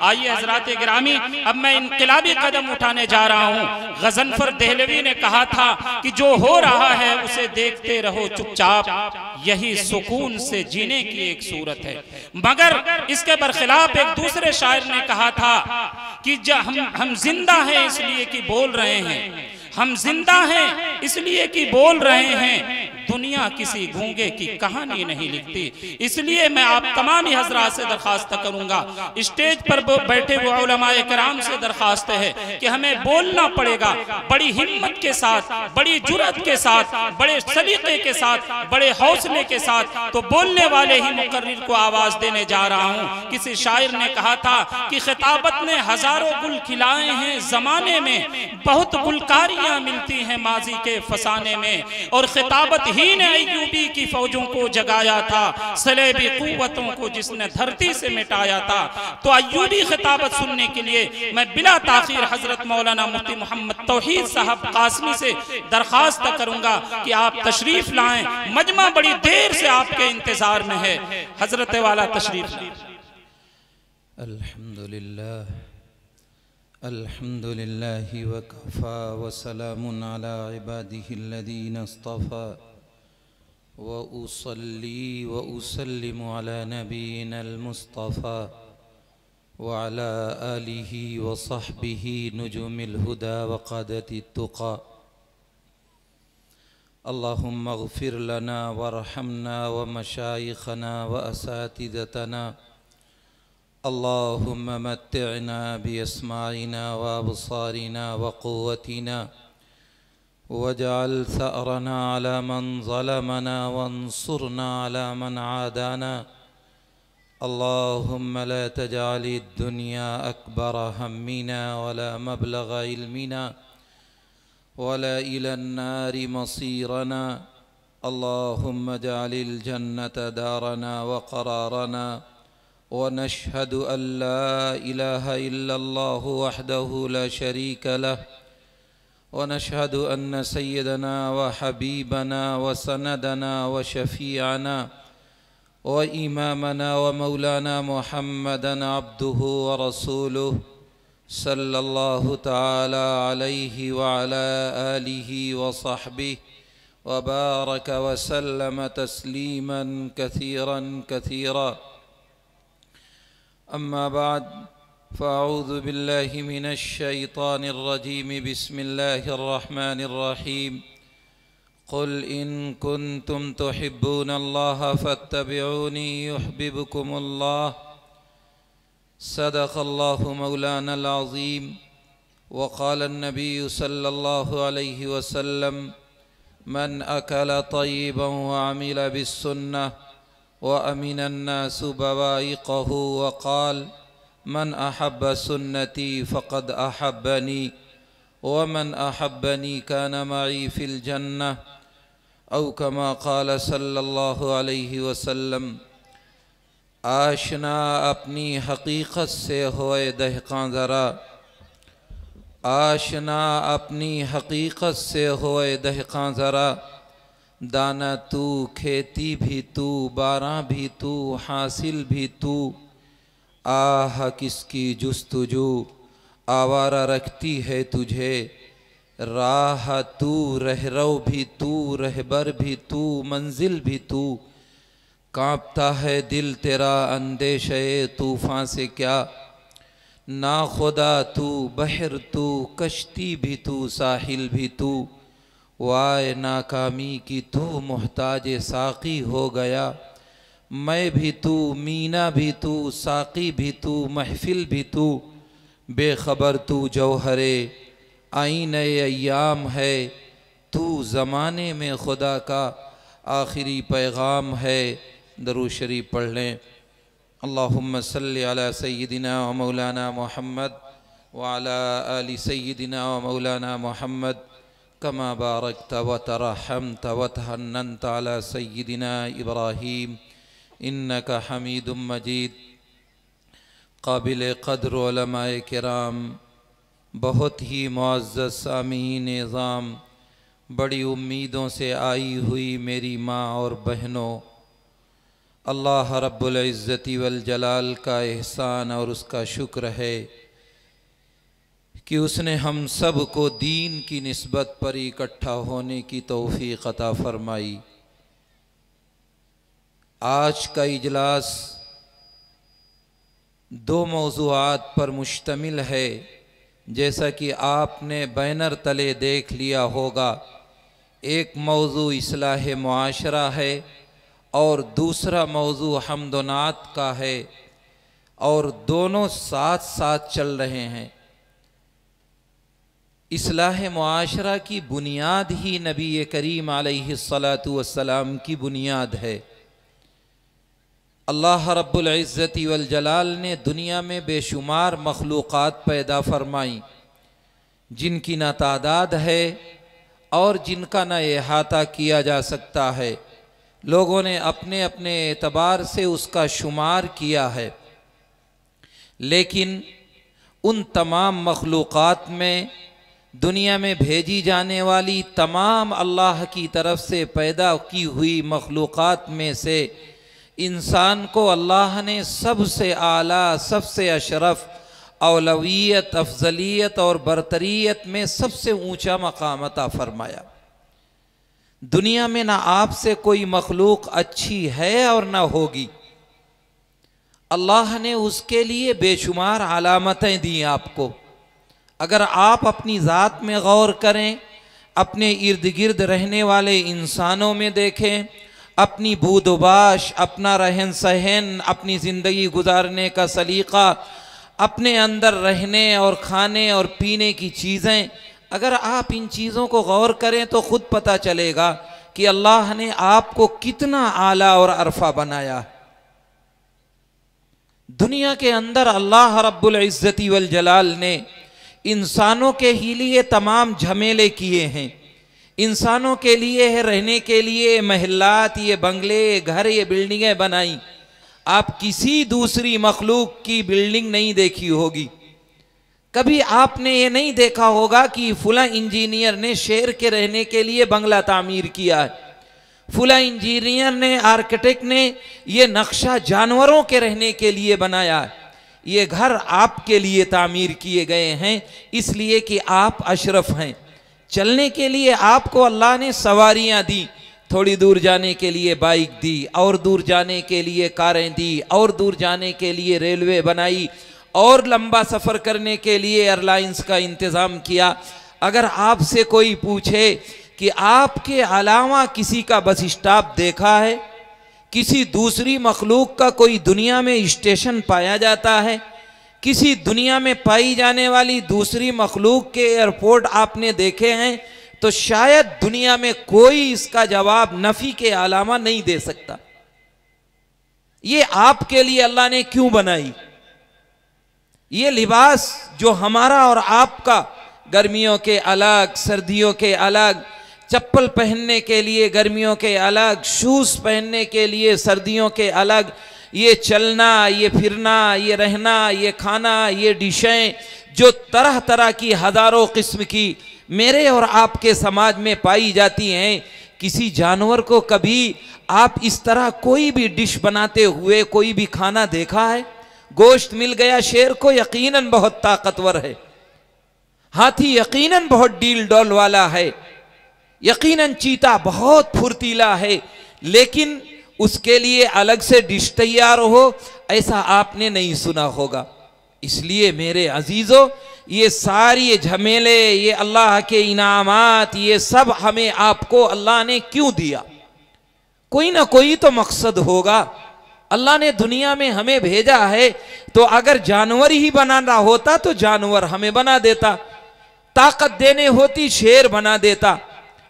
आइए हजरात गिरामी, अब मैं इनकलाबी कदम उठाने जा रहा हूँ। गजनफर देहलवी ने कहा था कि जो हो रहा है उसे देखते रहो चुपचाप, यही सुकून से जीने की एक सूरत है। मगर इसके बरखिलाफ एक दूसरे शायर ने कहा था कि हम जिंदा हैं इसलिए कि बोल रहे हैं, हम जिंदा हैं इसलिए कि बोल रहे हैं, दुनिया किसी गूंगे की कहानी नहीं लिखती। इसलिए मैं आप तमाम ही हजरात से दरखास्त करूंगा, स्टेज पर बैठे हुए उलमाए कराम से दरखास्त है कि हमें बोलना पड़ेगा बड़ी हिम्मत के साथ, बड़ी जुर्रत के साथ, बड़े सलीके के साथ, बड़े हौसले के साथ। तो बोलने वाले ही मुकर्रिर को आवाज देने जा रहा हूँ। किसी शायर ने कहा था कि खिताबत ने हजारों गुल खिलाए हैं जमाने में, बहुत गुलकारियां मिलती हैं माजी के फसाने में, और खिताबत ही ने अय्यूबी की फौजों को जगाया था, सलेबी कुव्वतों को जिसने धरती से मिटाया था। तो अय्यूबी खिताबत सुनने के लिए मैं बिला ताखीर हजरत मौलाना मुफ्ती मोहम्मद तौहीद साहब कासमी से दरखास्त करूंगा कि आप तशरीफ लाएं। मजमा बड़ी देर से आपके इंतजार में है, हजरत वाला तशरीफ लाएं। अल्हम्दुलिल्लाह अल्हम्दुलिल्लाहि वकफ़ा वसलामुन अला इबादिहिल्लज़ीना इस्तफ़ा व उसल्ली व उसल्लिमु अला नबीनल मुस्तफ़ा व अला आलिहि व सहबिहि नुजुमिल हुदा व क़ादतित तुक़ा। अल्लाहुम्मा अग़फ़िर लना वरहमना व मशाइख़ना व असातिज़तना, अल्लाहुम्मा मत्तिअना बिअस्माइना व अबसारिना व क़ुव्वतिना वजअल सअरना अला मन ज़लमना वंसुरना अला मन आदाना। अल्लाहुम्मा ला तजअलिद दुनिया अकबर हम्मिना वला मबलग इल्मिना वला इलन नारि मसीरना। अल्लाहुम्मा जअलिल जन्नत दारना व क़रारना व नशहदु अल्ला इलाहा इल्लल्लाहु वहदहु ला शरीक लह व नशहदु अन्न सय्यदना व हबीबना व सनदना व शफीअना व इमामना व मौलाना मुहम्मदन अब्दुहु व रसूलुहु सल्लल्लाहु तआला अलैहि व अला आलिहि व सहबिहि व बारक व सल्लम तस्लीमन कसीरन कसीरा। अम्मा बाद फ़अऊज़ु बिल्लाहि मिनश शैतानिर रजीम, बिस्मिल्लाहिर रहमानिर रहीम। क़ुल इन कुन्तुम तुहिब्बूनल्लाह फ़त्तबिऊनी युहब्बिबकुमुल्लाह। सदक़ल्लाहु मौलानल अज़ीम। व क़ालन नबिय्यु सल्लल्लाहु अलैहि वसल्लम मन अकल तय्यिबन व अमिल बिस्सुन्नह व अमिनन्नासु बवाइक़हु व क़ाल मन अहब्ब सुन्नती फ़क़द अहब्बनी व मन अहब्बनी कान मई फ़िल जन्नह औ कमा क़ाल सल्लल्लाहु अलैहि वसल्लम। आशना अपनी हकीकत से होए दहक़ां ज़रा, आशना अपनी हकीकत से होए दहक़ां ज़रा। दाना तू, खेती भी तू, बारां भी तू, हासिल भी तू। आह किसकी जुस्तुजू आवारा रखती है तुझे। राह तू, रहरो भी तू, रहबर भी तू, मंजिल भी तू। कांपता है दिल तेरा अंदेशे तूफ़ान से क्या। ना खुदा तू, बहर तू, कश्ती भी तू, साहिल भी तू। वाय नाकामी की तू मोहताज साक़ी हो गया। मैं भी तू, मीना भी तू, साक़ी भी तू, महफिल भी तू। बेखबर तू जौहरे आईने अय्याम है। तू ज़माने में खुदा का आखिरी पैगाम है। दरूद शरीफ पढ़ लें। अल्लाहुम्मा सल्लि अला सय्यिदिना व मौलाना मुहम्मद व अला आलि सय्यिदिना व मौलाना मुहम्मद कमा बारकत व तरहमत व तहन्ननत अला सय्यिदिना इब्राहीम इन्नका हमीदुम मजीद। काबिल क़द्र उलमाए किराम, बहुत ही मुअज़्ज़ज़ सामीन निज़ाम, बड़ी उम्मीदों से आई हुई मेरी माँ और बहनों, अल्लाह रब्बुल इज़्ज़ति वल जलाल का एहसान और उसका शुक्र है कि उसने हम सब को दीन की निस्बत पर इकट्ठा होने की तौफीक अता फरमाई। आज का इजलास दो मौज़ूआत पर मुश्तमिल है, जैसा कि आपने बैनर तले देख लिया होगा। एक मौजू इस्लाह मुआशरा है और दूसरा मौजू हम्द व नात का है, और दोनों साथ साथ चल रहे हैं। इस्लाह मुआशरा की बुनियाद ही नबी करीम अलैहिस्सलातु वस्सलाम की बुनियाद है। अल्लाह रब्बुल इज़्ज़ति वल जलाल ने दुनिया में बेशुमार मखलूक़ात पैदा फरमाई, जिनकी न तादाद है और जिनका न इहाता किया जा सकता है। लोगों ने अपने अपने एतबार से उसका शुमार किया है, लेकिन उन तमाम मखलूक़ात में दुनिया में भेजी जाने वाली तमाम अल्लाह की तरफ से पैदा की हुई मखलूक़ात में से इंसान को अल्लाह ने सबसे आला, सबसे अशरफ, औलवियत, अफजलियत और बरतरीयत में सबसे ऊंचा मकाम अता फरमाया। दुनिया में ना आपसे कोई मखलूक अच्छी है और ना होगी। अल्लाह ने उसके लिए बेशुमार अलामतें दी आपको। अगर आप अपनी ज़ात में गौर करें, अपने इर्द गिर्द रहने वाले इंसानों में देखें, अपनी बूदोबाश, अपना रहन सहन, अपनी ज़िंदगी गुजारने का सलीक़ा, अपने अंदर रहने और खाने और पीने की चीज़ें, अगर आप इन चीज़ों को गौर करें तो ख़ुद पता चलेगा कि अल्लाह ने आपको कितना आला और अरफा बनाया। दुनिया के अंदर अल्लाह रब्बुल इज़्ज़ति वल जलाल ने इंसानों के ही लिए तमाम झमेले किए हैं। इंसानों के लिए है रहने के लिए महल्लात, ये बंगले, घर, ये बिल्डिंगें बनाई। आप किसी दूसरी मखलूक की बिल्डिंग नहीं देखी होगी। कभी आपने ये नहीं देखा होगा कि फुला इंजीनियर ने शेर के रहने के लिए बंगला तामीर किया है, फुला इंजीनियर ने, आर्किटेक्ट ने ये नक्शा जानवरों के रहने के लिए बनाया है। ये घर आपके लिए तामीर किए गए हैं, इसलिए कि आप अशरफ हैं। चलने के लिए आपको अल्लाह ने सवारियां दी, थोड़ी दूर जाने के लिए बाइक दी, और दूर जाने के लिए कारें दी, और दूर जाने के लिए रेलवे बनाई, और लंबा सफ़र करने के लिए एयरलाइंस का इंतज़ाम किया। अगर आपसे कोई पूछे कि आपके अलावा किसी का बस स्टॉप देखा है, किसी दूसरी मखलूक का कोई दुनिया में स्टेशन पाया जाता है, किसी दुनिया में पाई जाने वाली दूसरी मखलूक के एयरपोर्ट आपने देखे हैं, तो शायद दुनिया में कोई इसका जवाब नफी के अलावा नहीं दे सकता। ये आपके लिए अल्लाह ने क्यों बनाई? ये लिबास जो हमारा और आपका, गर्मियों के अलग, सर्दियों के अलग, चप्पल पहनने के लिए गर्मियों के अलग, शूज़ पहनने के लिए सर्दियों के अलग, ये चलना, ये फिरना, ये रहना, ये खाना, ये डिशें जो तरह तरह की हज़ारों किस्म की मेरे और आपके समाज में पाई जाती हैं, किसी जानवर को कभी आप इस तरह कोई भी डिश बनाते हुए कोई भी खाना देखा है? गोश्त मिल गया शेर को, यकीनन बहुत ताकतवर है। हाथी यकीनन बहुत डील डॉल वाला है, यकीनन चीता बहुत फुर्तीला है, लेकिन उसके लिए अलग से डिश तैयार हो, ऐसा आपने नहीं सुना होगा। इसलिए मेरे अजीजों, ये सारी झमेले, ये अल्लाह के इनामात, ये सब हमें आपको अल्लाह ने क्यों दिया? कोई ना कोई तो मकसद होगा। अल्लाह ने दुनिया में हमें भेजा है, तो अगर जानवर ही बनाना होता तो जानवर हमें बना देता, ताकत देने होती शेर बना देता,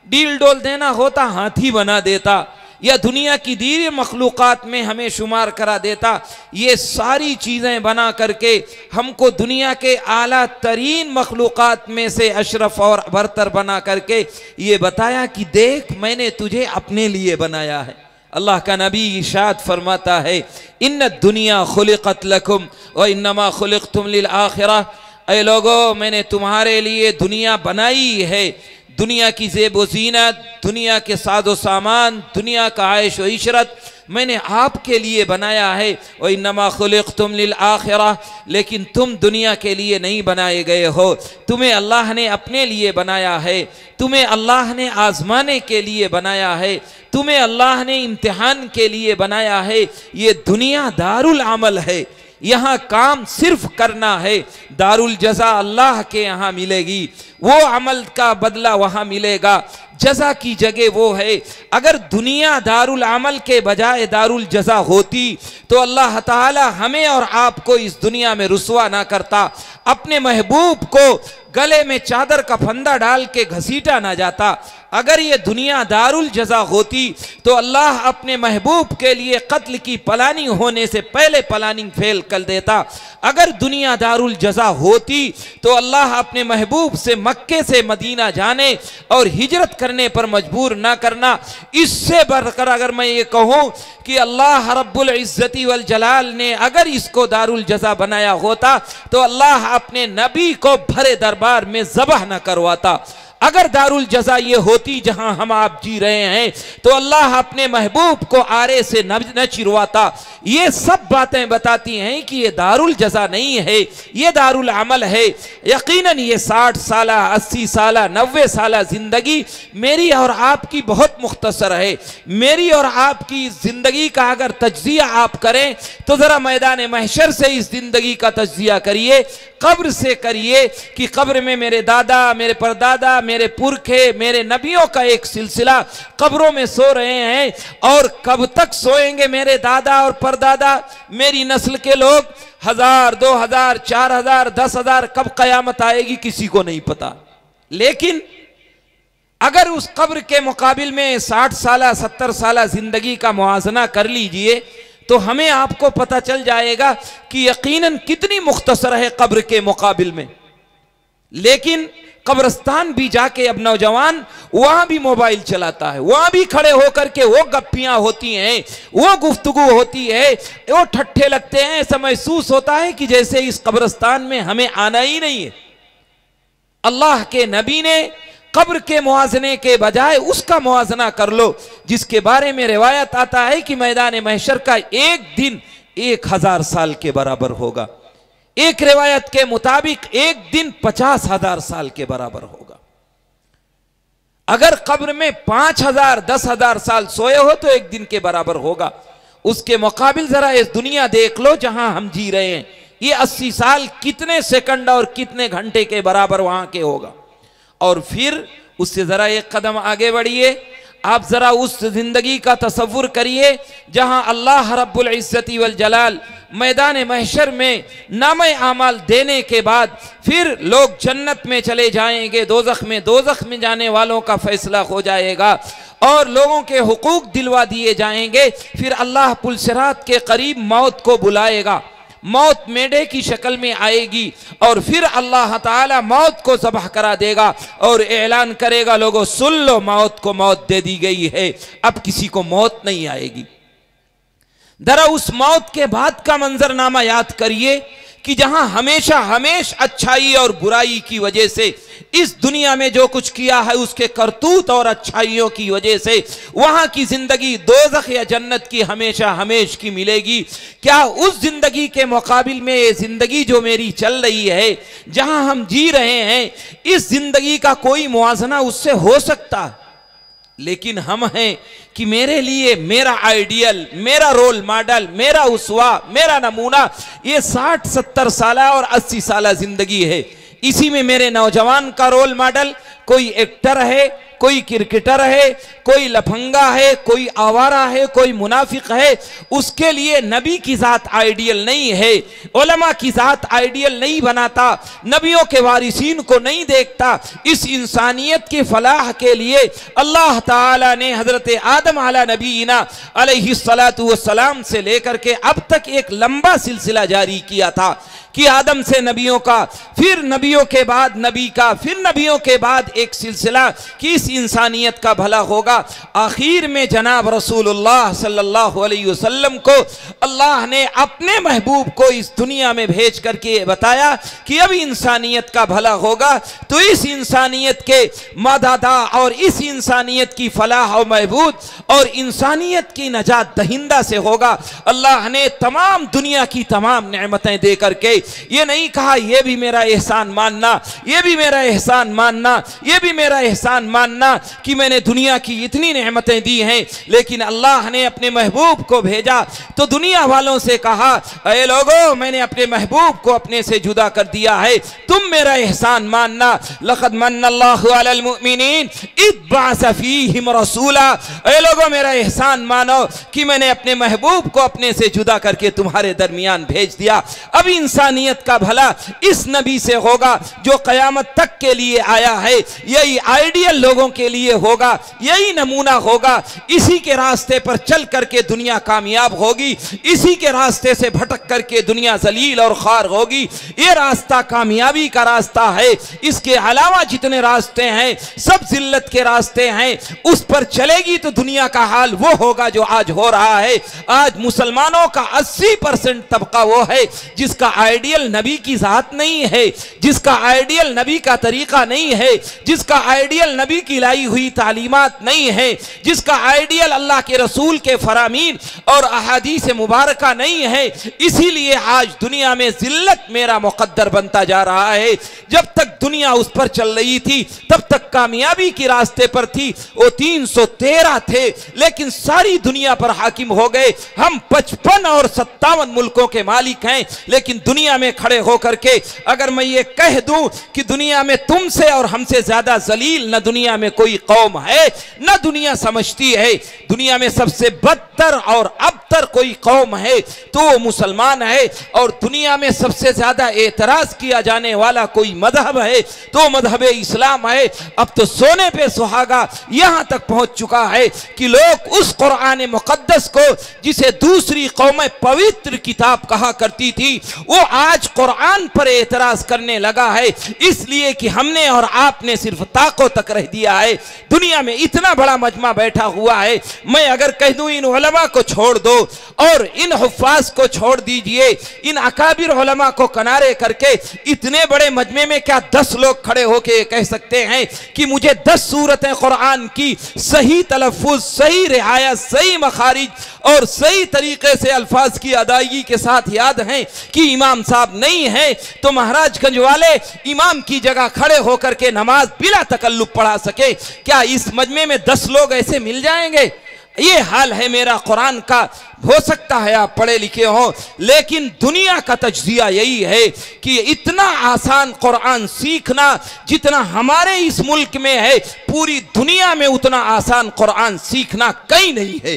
डील डोल देना होता हाथी बना देता, या दुनिया की दीर मखलूक़ात में हमें शुमार करा देता। ये सारी चीज़ें बना करके हमको दुनिया के आला तरीन मखलूक़ात में से अशरफ और बरतर बना करके ये बताया कि देख, मैंने तुझे अपने लिए बनाया है। अल्लाह का नबी इरशाद फरमाता है, इन्न दुनिया खुलिक़त लकुम व इन्नमा खुलिक़तुम लिल आखिरा। ऐ लोगो, मैंने तुम्हारे लिए दुनिया बनाई है। दुनिया की ज़ेब व ज़ीनत, दुनिया के साजो सामान, दुनिया का आयश व इशरत, मैंने आपके लिए बनाया है। व इन्नमा खुलिक़्तुम लिल आखिरह, लेकिन तुम दुनिया के लिए नहीं बनाए गए हो, तुम्हें अल्लाह ने अपने लिए बनाया है, तुम्हें अल्लाह ने आजमाने के लिए बनाया है, तुम्हें अल्लाह ने इम्तिहान के लिए बनाया है। ये दुनिया दारुल अमल है, यहाँ काम सिर्फ करना है। दारुल जज़ा अल्लाह के यहाँ मिलेगी, वो अमल का बदला वहाँ मिलेगा। जज़ा की जगह वो है। अगर दुनिया दारुल अमल के बजाय दारुल जज़ा होती तो अल्लाह ताला हमें और आपको इस दुनिया में रुसवा ना करता, अपने महबूब को गले में चादर का फंदा डाल के घसीटा ना जाता। अगर ये दुनिया दारुल जज़ा होती तो अल्लाह अपने महबूब के लिए कत्ल की प्लानिंग होने से पहले प्लानिंग फेल कर देता। अगर दुनिया दारुल जज़ा होती तो अल्लाह अपने महबूब से मक्के से मदीना जाने और हिजरत करने पर मजबूर ना करना। इससे बढ़कर अगर मैं ये कहूँ कि अल्लाह रब्बुल इज़्ज़ति वल जलाल ने अगर इसको दारुल जज़ा बनाया होता तो अल्लाह अपने नबी को भरे दरबार में ज़बह न करवाता। अगर दारुल जज़ा ये होती जहां हम आप जी रहे हैं तो अल्लाह अपने महबूब को आरे से न चिरवाता। ये सब बातें बताती हैं कि ये दारुल जज़ा नहीं है, ये दारुल अमल है। यकीनन ये 60 साल 80 साल 90 साल ज़िंदगी मेरी और आपकी बहुत मुख्तसर है। मेरी और आपकी ज़िंदगी का अगर तज्ज़िया आप करें तो ज़रा मैदान महशर से इस ज़िंदगी का तज्ज़िया करिए, कब्र से करिए कि कब्र में मेरे दादा, मेरे परदादा, मेरे पुरखे, मेरे नबियों का एक सिलसिला कब्रों में सो रहे हैं, और कब तक सोएंगे मेरे दादा और परदादा, मेरी नस्ल के लोग 1000, 2000, 4000, 10,000, कब कयामत आएगी किसी को नहीं पता। लेकिन अगर उस कब्र के मुकाबिल में 60 साल 70 साल जिंदगी का मुआजना कर लीजिए तो हमें आपको पता चल जाएगा कि यकीनन कितनी मुख्तसर है कब्र के मुकाबिल में। लेकिन कब्रिस्तान भी जाके अब नौजवान वहां भी मोबाइल चलाता है, वहां भी खड़े होकर के वो गप्पियां होती हैं, वो गुफ्तगू होती है, वो ठट्ठे लगते हैं। ऐसा महसूस होता है कि जैसे इस कब्रिस्तान में हमें आना ही नहीं है। अल्लाह के नबी ने कब्र के मुआजने के बजाय उसका मुआजना कर लो जिसके बारे में रिवायत आता है कि मैदान महशर का एक दिन 1000 साल के बराबर होगा। एक रिवायत के मुताबिक एक दिन 50,000 साल के बराबर होगा। अगर कब्र में 5,000 10,000 साल सोए हो तो एक दिन के बराबर होगा। उसके मुकाबिल जरा इस दुनिया देख लो जहां हम जी रहे हैं, ये 80 साल कितने सेकंड और कितने घंटे के बराबर वहां के होगा। और फिर उससे जरा एक कदम आगे बढ़िए, आप जरा उस जिंदगी का तसव्वुर करिए जहां अल्लाह रब्बुल इज़्ज़ति वल जलाल मैदान महशर में नामे आमाल देने के बाद फिर लोग जन्नत में चले जाएंगे, दोज़ख में जाने वालों का फैसला हो जाएगा और लोगों के हुकूक दिलवा दिए जाएंगे। फिर अल्लाह पुलसिरात के करीब मौत को बुलाएगा, मौत मेढे की शक्ल में आएगी और फिर अल्लाह ताला मौत को ज़बह करा देगा और ऐलान करेगा, लोगों सुन लो, मौत को मौत दे दी गई है, अब किसी को मौत नहीं आएगी। जरा उस मौत के बाद का मंजरनामा याद करिए कि जहां हमेशा अच्छाई और बुराई की वजह से इस दुनिया में जो कुछ किया है उसके करतूत और अच्छाइयों की वजह से वहां की जिंदगी दोज़ख या जन्नत की हमेश की मिलेगी। क्या उस जिंदगी के मुकाबिल में ये जिंदगी जो मेरी चल रही है, जहां हम जी रहे हैं, इस जिंदगी का कोई मुआजना उससे हो सकता? लेकिन हम हैं कि मेरे लिए मेरा आइडियल, मेरा रोल मॉडल, मेरा उसवा, मेरा नमूना ये 60 70 साल और 80 साल जिंदगी है। इसी में मेरे नौजवान का रोल मॉडल कोई एक्टर है, कोई क्रिकेटर है, कोई लफंगा है, कोई आवारा है, कोई मुनाफिक है। उसके लिए नबी की जात आइडियल नहीं है, उलमा की जात आइडियल नहीं बनाता, नबियों के वारिसीन को नहीं देखता। इस इंसानियत की फलाह के लिए अल्लाह ताला ने हजरत आदम अला नबीना अलैहिस्सलातु वस्सलाम से लेकर के अब तक एक लंबा सिलसिला जारी किया था कि आदम से नबियों का, फिर नबियों के बाद नबी का, फिर नबियों के बाद एक सिलसिला कि इस इंसानियत का भला होगा। आखिर में जनाब रसूलुल्लाह सल्लल्लाहु अलैहि वसल्लम को अल्लाह ने अपने महबूब को इस दुनिया में भेज करके बताया कि अब इंसानियत का भला होगा, तो इस इंसानियत के मददा और इस इंसानियत की फलाह और महबूद और इंसानियत की नजात दहिंदा से होगा। अल्लाह ने तमाम दुनिया की तमाम नेमतें दे करके ये नहीं कहा ये भी मेरा एहसान मानना, ये भी मेरा एहसान मानना, ये भी मेरा एहसान मानना कि मैंने दुनिया की इतनी नेमतें दी हैं, लेकिन अल्लाह ने अपने महबूब को भेजा तो दुनिया वालों से कहा, अरे लोगों, मैंने अपने महबूब को अपने से जुदा कर दिया है, तुम मेरा एहसान मानना। लक़द मन्नल्लाहु अलल मुमिनीन इज़ बअस फ़ीहिम रसूला, अरे लोगों, मेरा एहसान मानो कि मैंने अपने महबूब को अपने से जुदा करके तुम्हारे दरमियान भेज दिया। अब इंसानियत का भला इस नबी से होगा जो क़यामत तक के लिए आया है, यही आइडियल लोगों के लिए होगा, यही नमूना होगा। इसी के रास्ते पर चल करके दुनिया कामयाब होगी, इसी के रास्ते से भटक करके दुनिया जलील और खार होगी। ये रास्ता कामयाबी का रास्ता है, इसके अलावा जितने रास्ते हैं सब जिल्लत के रास्ते हैं। उस पर चलेगी तो दुनिया का हाल वो होगा जो आज हो रहा है। आज मुसलमानों का 80% तबका वो है जिसका आइडियल नबी की जात नहीं है, जिसका आइडियल नबी का तरीका नहीं है, जिसका आइडियल नबी की लाई हुई तालीमात नहीं है, जिसका आइडियल अल्लाह के रसूल के फरामीन और अहादीस मुबारका नहीं है। इसीलिए आज दुनिया में जिल्लत मेरा मुकद्दर बनता जा रहा है। जब तक दुनिया उस पर चल रही थी तब तक कामयाबी के रास्ते पर थी। वो 313 थे लेकिन सारी दुनिया पर हाकिम हो गए। हम 55 और 57 मुल्कों के मालिक हैं, लेकिन दुनिया में खड़े होकर के अगर मैं ये कह दूं कि दुनिया में तुमसे और हमसे ज्यादा जलील न दुनिया में कोई कौम है न दुनिया समझती है, दुनिया में सबसे बदतर और अबतर कोई कौम है तो वो मुसलमान है, और दुनिया में सबसे ज्यादा एतराज किया जाने वाला कोई मजहब है तो मजहब इस्लाम है। अब तो सोने पे सुहागा यहां तक पहुंच चुका है कि लोग उस कुरान मुकद्दस को जिसे दूसरी कौमें पवित्र किताब कहा करती थी वो आज कुरान पर एतराज करने लगा है, इसलिए कि हमने और आपने सिर्फ ताको तक रह दिया है। दुनिया में इतना बड़ा मजमा बैठा हुआ है, मैं अगर कह दूं इन उलमा को छोड़ दो और इन हुफ्फाज को छोड़ दीजिए, इन अकाबिर उलमा को किनारे करके इतने बड़े मजमे में क्या 10 लोग खड़े होके कह सकते हैं कि मुझे 10 सूरतें कुरान की सही तलफ़ुज़, सही रिआयत, सही मखारिज और सही तरीके से अल्फाज की अदायगी के साथ याद हैं कि इमाम साहब नहीं है तो महाराजगंज वाले इमाम की जगह खड़े होकर के नमाज बिला तकल्लुफ पढ़ा सके? क्या इस मजमे में 10 लोग ऐसे मिल जाएंगे? ये हाल है मेरा कुरान का। हो सकता है आप पढ़े लिखे हो, लेकिन दुनिया का तज्जिया यही है कि इतना आसान कुरान सीखना जितना हमारे इस मुल्क में है, पूरी दुनिया में उतना आसान कुरान सीखना कहीं नहीं है।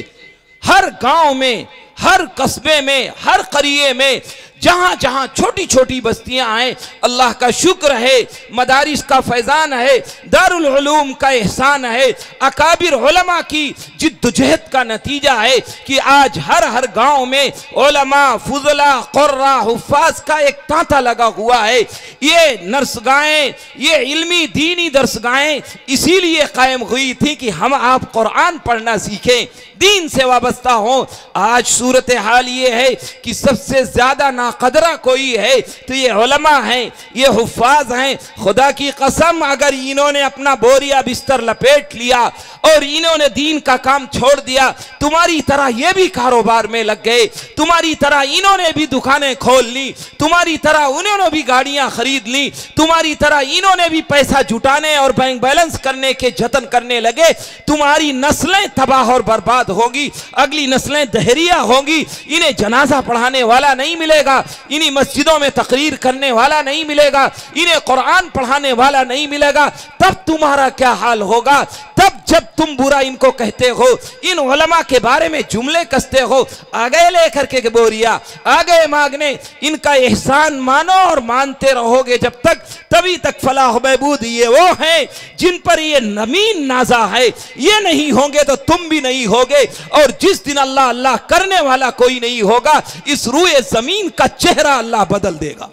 हर गांव में, हर कस्बे में, हर करिए में, जहां जहां छोटी छोटी बस्तियां हैं, अल्लाह का शुक्र है, मदारिस का फैजान है, दारुल उलूम का एहसान है, अकाबिर उलमा की जिद्दोजहद का नतीजा है कि आज हर हर गांव में उलमा, फुजला, कुर्रा, हुफ्फाज का एक तांता लगा हुआ है। ये नर्सगाहें, ये इल्मी दीनी दरसगाहें इसीलिए कायम हुई थी कि हम आप कुरान पढ़ना सीखें, दीन से वाबस्ता हो। आज सूरत हाल ये है कि सबसे ज्यादा नाकदरा कोई है तो ये उलमा हैं, ये हुफ्फाज हैं। खुदा की कसम अगर इन्होंने अपना बोरिया बिस्तर लपेट लिया और इन्होंने दीन का काम छोड़ दिया, तुम्हारी तरह ये भी कारोबार में लग गए, तुम्हारी तरह इन्होंने भी दुकानें खोल ली, तुम्हारी तरह उन्होंने भी गाड़ियां खरीद ली, तुम्हारी तरह इन्होंने भी पैसा जुटाने और बैंक बैलेंस करने के जतन करने लगे, तुम्हारी नस्लें तबाह और बर्बाद होगी, अगली नस्लें दहरिया होगी। इन्हें जनाजा पढ़ाने वाला नहीं मिलेगा, इन्हीं मस्जिदों में तकरीर करने वाला नहीं मिलेगा, इन्हें कुरान पढ़ाने वाला नहीं मिलेगा। तब तुम्हारा क्या हाल होगा? तब जब तुम बुरा इनको कहते हो, इन उलमा के बारे में जुमले कसते हो, आ गए लेकर के बोरिया, आ गए मांगने, इनका एहसान मानो और मानते रहोगे जब तक, तभी तक फलाह महबूद ये वो हैं जिन पर ये नमीन नाजा है। ये नहीं होंगे तो तुम भी नहीं होगे, और जिस दिन अल्लाह अल्लाह करने वाला कोई नहीं होगा, इस रूए जमीन का चेहरा अल्लाह बदल देगा।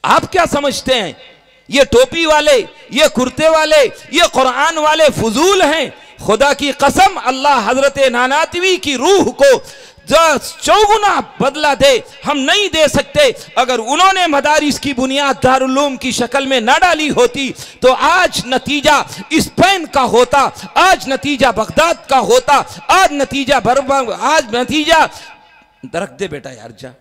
आप क्या समझते हैं ये टोपी वाले, ये कुर्ते वाले, ये कुरान वाले फजूल हैं? खुदा की कसम, अल्लाह हजरत नानातवी की रूह को चौगुना बदला दे, हम नहीं दे सकते। अगर उन्होंने मदारिस की बुनियाद दारुल उलूम की शक्ल में न डाली होती तो आज नतीजा स्पेन का होता, आज नतीजा बगदाद का होता, आज नतीजा दरक दे बेटा यार जा,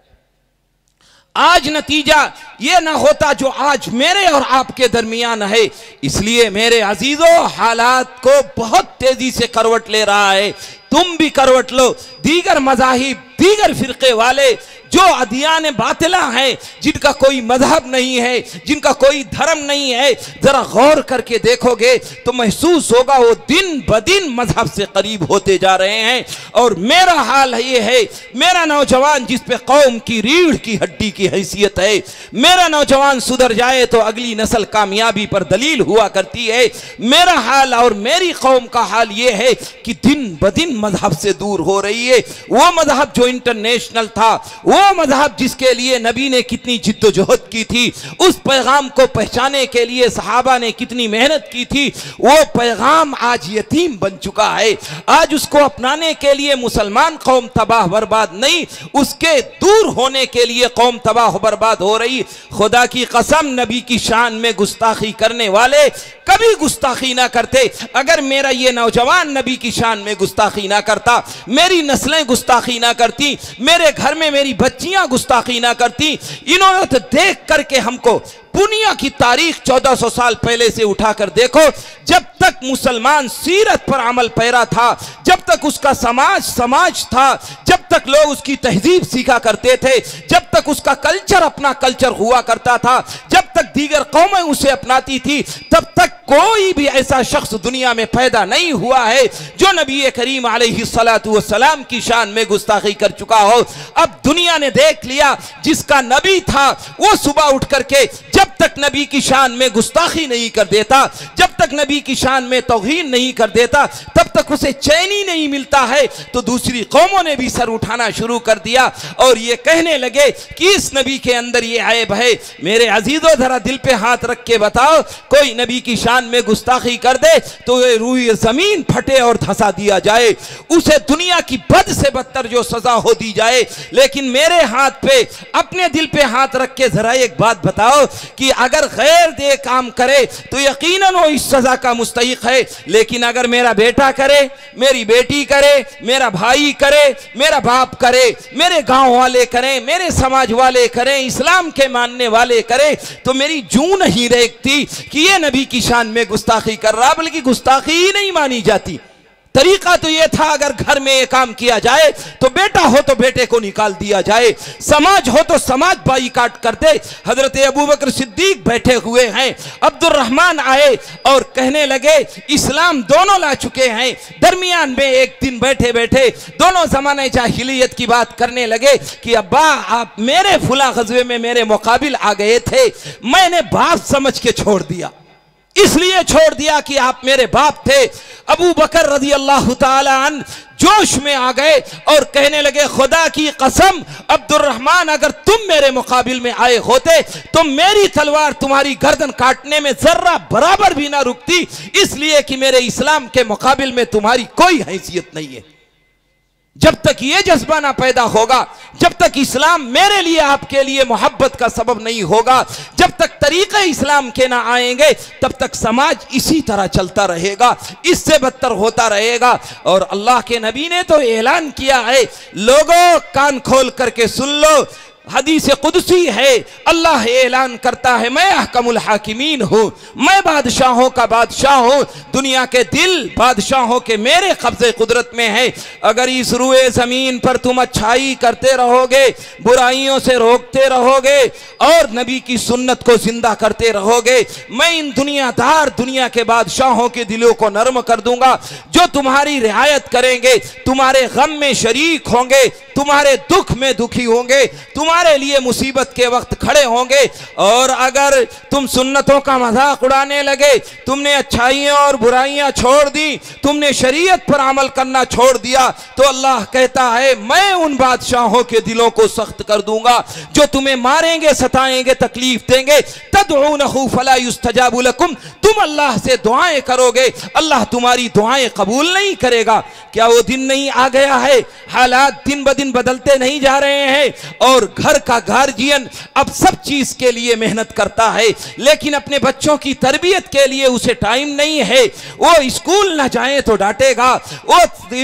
आज नतीजा ये ना होता जो आज मेरे और आपके दरमियान है। इसलिए मेरे अजीजों, हालात को बहुत तेजी से करवट ले रहा है, तुम भी करवट लो। दीगर मज़ाहिब, दीगर फिरके वाले जो अदियान बातिला हैं, जिनका कोई मजहब नहीं है, जिनका कोई धर्म नहीं है, जरा गौर करके देखोगे तो महसूस होगा वो दिन ब दिन मजहब से करीब होते जा रहे हैं। और मेरा हाल ये है, मेरा नौजवान जिस पे कौम की रीढ़ की हड्डी की हैसियत है, मेरा नौजवान सुधर जाए तो अगली नस्ल कामयाबी पर दलील हुआ करती है। मेरा हाल और मेरी कौम का हाल ये है कि दिन ब दिन मजहब से दूर हो रही है। वो मजहब जो इंटरनेशनल था, वो मजहब जिसके लिए नबी ने कितनी जिद्दोजहद की थी, उस पैगाम को पहचाने के लिए सहाबा ने कितनी मेहनत की थी, वो पैगाम आज यतीम बन चुका है। आज उसको अपनाने के लिए मुसलमान कौम तबाह बर्बाद नहीं, उसके दूर होने के लिए कौम तबाह बर्बाद हो रही। खुदा की कसम, नबी की शान में गुस्ताखी करने वाले कभी गुस्ताखी ना करते। अगर मेरा ये नौजवान नबी की शान में गुस्ताखी ना करता, मेरी नस्लें गुस्ताखी ना करती, मेरे घर में मेरी बच्चियां गुस्ताखी ना करती, इन्होंने तो देख करके हमको दुनिया की तारीख 1400 साल पहले से उठाकर देखो, जब तक मुसलमान सीरत पर अमल पैरा था, जब तक उसका समाज था, जब तक लोग उसकी तहजीब सीखा करते थे, जब तक उसका कल्चर अपना कल्चर हुआ करता था, जब तक दीगर कौमें उसे अपनाती थी, तब तक कोई भी ऐसा शख्स दुनिया में पैदा नहीं हुआ है जो नबी करीम अलैहिस्सलातु वस्सलाम की शान में गुस्ताखी कर चुका हो। अब दुनिया ने देख लिया, जिसका नबी था वो सुबह उठ करके जब तक नबी की शान में गुस्ताखी नहीं कर देता, जब तक नबी की शान में तौहीन नहीं कर देता, तब तक उसे चैन ही नहीं मिलता है। तो दूसरी कौमों ने भी सर उठाना शुरू कर दिया और ये कहने लगे कि इस नबी के अंदर ये ऐब है। मेरे अजीजों, जरा दिल पे हाथ रख के बताओ, कोई नबी की शान में गुस्ताखी कर दे तो ये रूह जमीन फटे और धंसा दिया जाए, उसे दुनिया की बद से बदतर जो सजा हो दी जाए। लेकिन मेरे हाथ पे, अपने दिल पे हाथ रख के जरा एक बात बताओ कि अगर गैर दे काम करे तो यकीनन वो इस सजा का मुस्तहिक है। लेकिन अगर मेरा बेटा करे, मेरी बेटी करे, मेरा भाई करे, मेरा बाप करे, मेरे गांव वाले करें, मेरे समाज वाले करें, इस्लाम के मानने वाले करें, तो मेरी जूं नहीं रेखती कि ये नबी की शान में गुस्ताखी कर रहा, बल्कि गुस्ताखी ही नहीं मानी जाती। तरीका तो ये था, अगर घर में ये काम किया जाए तो बेटा हो तो बेटे को निकाल दिया जाए, समाज हो तो समाज बाईकाट कर दे। हजरत अबू बकर सिद्दीक बैठे हुए हैं, अब्दुर्रहमान आए और कहने लगे इस्लाम दोनों ला चुके हैं। दरमियान में एक दिन बैठे बैठे दोनों जमाने जाहिलियत की बात करने लगे कि अब्बा, आप मेरे फुला गज़वे में मेरे मुकाबिल आ गए थे, मैंने बाप समझ के छोड़ दिया, इसलिए छोड़ दिया कि आप मेरे बाप थे। अबू बकर रज़ी अल्लाह ताला अन्हु जोश में आ गए और कहने लगे, खुदा की कसम अब्दुर्रहमान, अगर तुम मेरे मुकाबिल में आए होते तो मेरी तलवार तुम्हारी गर्दन काटने में जर्रा बराबर भी ना रुकती, इसलिए कि मेरे इस्लाम के मुकाबिल में तुम्हारी कोई हैसियत नहीं है। जब तक ये जज्बा ना पैदा होगा, जब तक इस्लाम मेरे लिए आपके लिए मोहब्बत का सबब नहीं होगा, जब तक तरीक़े इस्लाम के ना आएंगे, तब तक समाज इसी तरह चलता रहेगा, इससे बदतर होता रहेगा। और अल्लाह के नबी ने तो ऐलान किया है, लोगों कान खोल करके सुन लो, हदीस कुदसी है, अल्लाह ऐलान करता है, मैं अहकमुल हाकिमीन हूँ, मैं बादशाहों का बादशाह हूँ, दुनिया के दिल बादशाहों के मेरे कब्ज़े कुदरत में है। अगर इस रूए ज़मीन पर तुम अच्छाई करते रहोगे, बुराइयों से रोकते रहोगे और नबी की सुन्नत को जिंदा करते रहोगे, मैं इन दुनियादार दुनिया के बादशाहों के दिलों को नरम कर दूंगा, जो तुम्हारी रियायत करेंगे, तुम्हारे गम में शरीक होंगे, तुम्हारे दुख में दुखी होंगे, तुम्हारे तुम्हारे लिए मुसीबत के वक्त खड़े होंगे। और अगर तुम सुन्नतों का मजाक उड़ाने लगे, तुमने अच्छाइयाँ और बुराइयाँ छोड़ दी, तुमने शरीयत पर अमल करना छोड़ दिया, तो अल्लाह कहता है मैं उन बादशाहों के दिलों को सख्त कर दूंगा जो तुम्हें मारेंगे, सताएंगे, तकलीफ देंगे। तदऊनहु फला युस्तजाबु लकुम, तुम अल्लाह से दुआएं करोगे, अल्लाह तुम्हारी दुआएं कबूल नहीं करेगा। क्या वो दिन नहीं आ गया है? हालात दिन ब दिन बदलते नहीं जा रहे हैं और घर का गार्जियन अब सब चीज के लिए मेहनत करता है, लेकिन अपने बच्चों की तरबियत के लिए उसे टाइम नहीं है। वो स्कूल न जाए तो डांटेगा, वो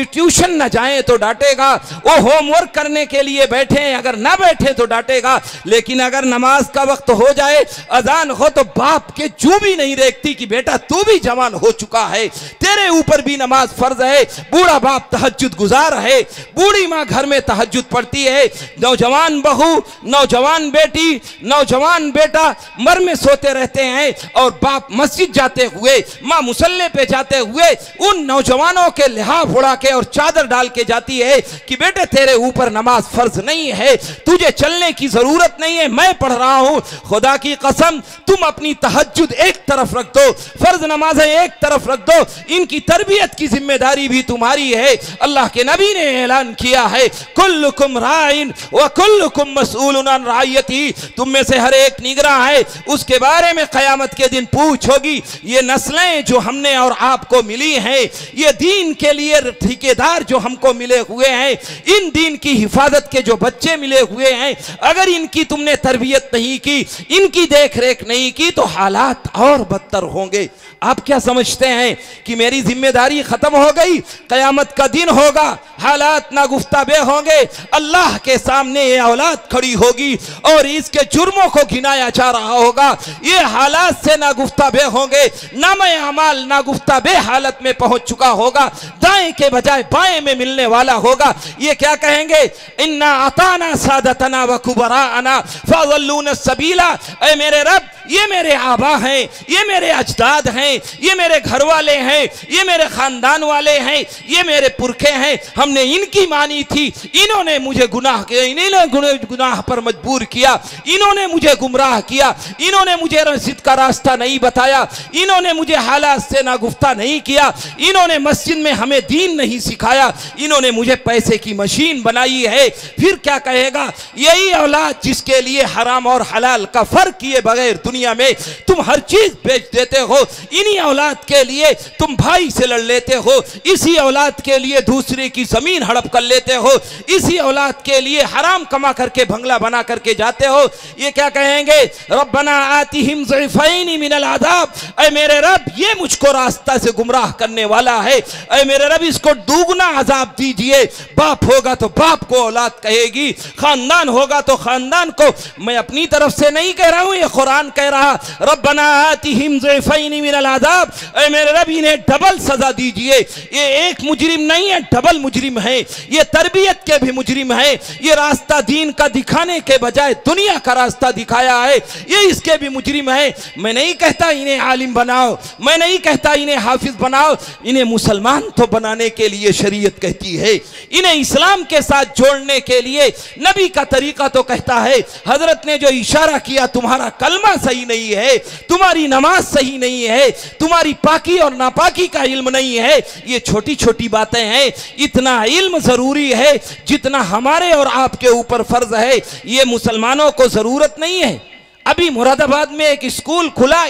ट्यूशन न जाए तो डांटेगा, वो होमवर्क करने के लिए बैठे अगर ना बैठे तो डांटेगा, लेकिन अगर नमाज का वक्त हो जाए, अजान हो, तो बाप के जू भी नहीं देखती कि बेटा तू भी जवान हो चुका है, तेरे ऊपर भी नमाज फर्ज है। बूढ़ा बाप तहज्जुद गुजार है, बूढ़ी माँ घर में तहज्जुद पढ़ती है, नौजवान बहू, नौजवान बेटी, नौजवान बेटा मर में सोते रहते हैं और बाप मस्जिद जाते हुए, माँ मुसल्ले पे जाते हुए उन नौजवानों के लिहाफ उड़ा के और चादर डाल के जाती है कि बेटे तेरे ऊपर नमाज फर्ज नहीं है, तुझे चलने की जरूरत नहीं है, मैं पढ़ रहा हूं। खुदा की कसम तुम अपनी तहज्जुद एक तरफ रख दो, फर्ज नमाज़ें एक तरफ रख दो, इनकी तरबियत की जिम्मेदारी भी तुम्हारी है। अल्लाह के नबी ने ऐलान किया है कुल्लुकुम राइन व कुल्लुकुम मसऊलुन अन रायती, तुम में से हर एक निगरान है, उसके बारे में क़यामत के दिन पूछ होगी। ये नस्लें जो हमने और आपको मिली हैं, ये दीन के लिए ठेकेदार जो हमको मिले हुए हैं, इन दीन की हिफाजत के जो बच्चे मिले हुए हैं, अगर इनकी तुमने तरबियत नहीं की, इनकी देख रेख नहीं की, तो हालात और बदतर होंगे। आप क्या समझते हैं कि मेरी जिम्मेदारी खत्म हो गई, कयामत का दिन होगा, हालात ना गुफ्ताबे होंगे, अल्लाह के सामने ये औलाद खड़ी होगी और इसके जुर्मों को गिनाया जा रहा होगा। ये हालात से ना गुफ्ताबे होंगे, नामे अमाल ना गुफ्ताबे हालत में पहुंच चुका होगा, दाएं के बजाय बाएं में मिलने वाला होगा। ये क्या कहेंगे? इन्ना अताना सादतना व कुबराना फज़ल्लूना सबीला, ऐ मेरे रब, ये मेरे आबा हैं, ये मेरे अजदाद हैं, ये मेरे घर वाले हैं, ये मेरे खानदान वाले हैं, ये मेरे पुरखे हैं, हमने इनकी मानी थी, इन्होंने मुझे गुनाह किया, इन्होंने गुनाह पर मजबूर किया, इन्होंने मुझे गुमराह किया, इन्होंने मुझे रसीद का रास्ता नहीं बताया, इन्होंने मुझे हालात से ना गुफ्ता नहीं किया, इन्होंने मस्जिद में हमें दीन नहीं सिखाया, इन्होंने मुझे पैसे की मशीन बनाई है। फिर क्या कहेगा? यही औलाद जिसके लिए हराम और हलाल का फर्क किए बगैर दुनिया में तुम हर चीज बेच देते हो, इन्हीं औलाद के लिए तुम भाई से लड़ लेते हो, इसी औलाद के लिए दूसरे की जमीन हड़प कर लेते हो, इसी औलाद के लिए हराम कमा करके बंगला बना करके जाते हो। ये क्या कहेंगे? रब्बना आतिहिम ज़िफ़ैनी मिनल अज़ाब, ऐ मेरे रब, ये मुझको रास्ता से गुमराह करने वाला है, ऐ मेरे रब, इसको दुगना अजाब दीजिए। बाप होगा तो बाप को औलाद कहेगी, खानदान होगा तो खानदान को। मैं अपनी तरफ से नहीं कह रहा हूं, ये कुरान कह रहा, रब्बना आतिहिम ज़िफ़ैनी मिनल अज़ाब, ऐ मेरे रब, इन्हें डबल सजा दीजिए। ये एक मुजरिम नहीं है, डबल मुजरिम है, ये तरबियत के भी मुजरिम है, ये रास्ता दीन का दिखाने के बजाय दुनिया का रास्ता दिखाया है, ये इसके भी मुजरिम है। मैं नहीं कहता इन्हें आलिम बनाओ, मैं नहीं कहता इन्हें हाफिज बनाओ, इन्हें मुसलमान तो बनाने के लिए शरीयत कहती है, इन्हें इस्लाम के साथ जोड़ने के लिए नबी का तरीका तो कहता है। हजरत ने जो इशारा किया, तुम्हारा कलमा सही नहीं है, तुम्हारी नमाज सही नहीं है, तुम्हारी पाकी और नापाकी का इल्म नहीं है, ये छोटी छोटी बातें हैं। इतना इल्म जरूरी है जितना हमारे और आपके ऊपर फर्ज है, ये मुसलमानों को जरूरत नहीं है। अभी मुरादाबाद में एक स्कूल खुला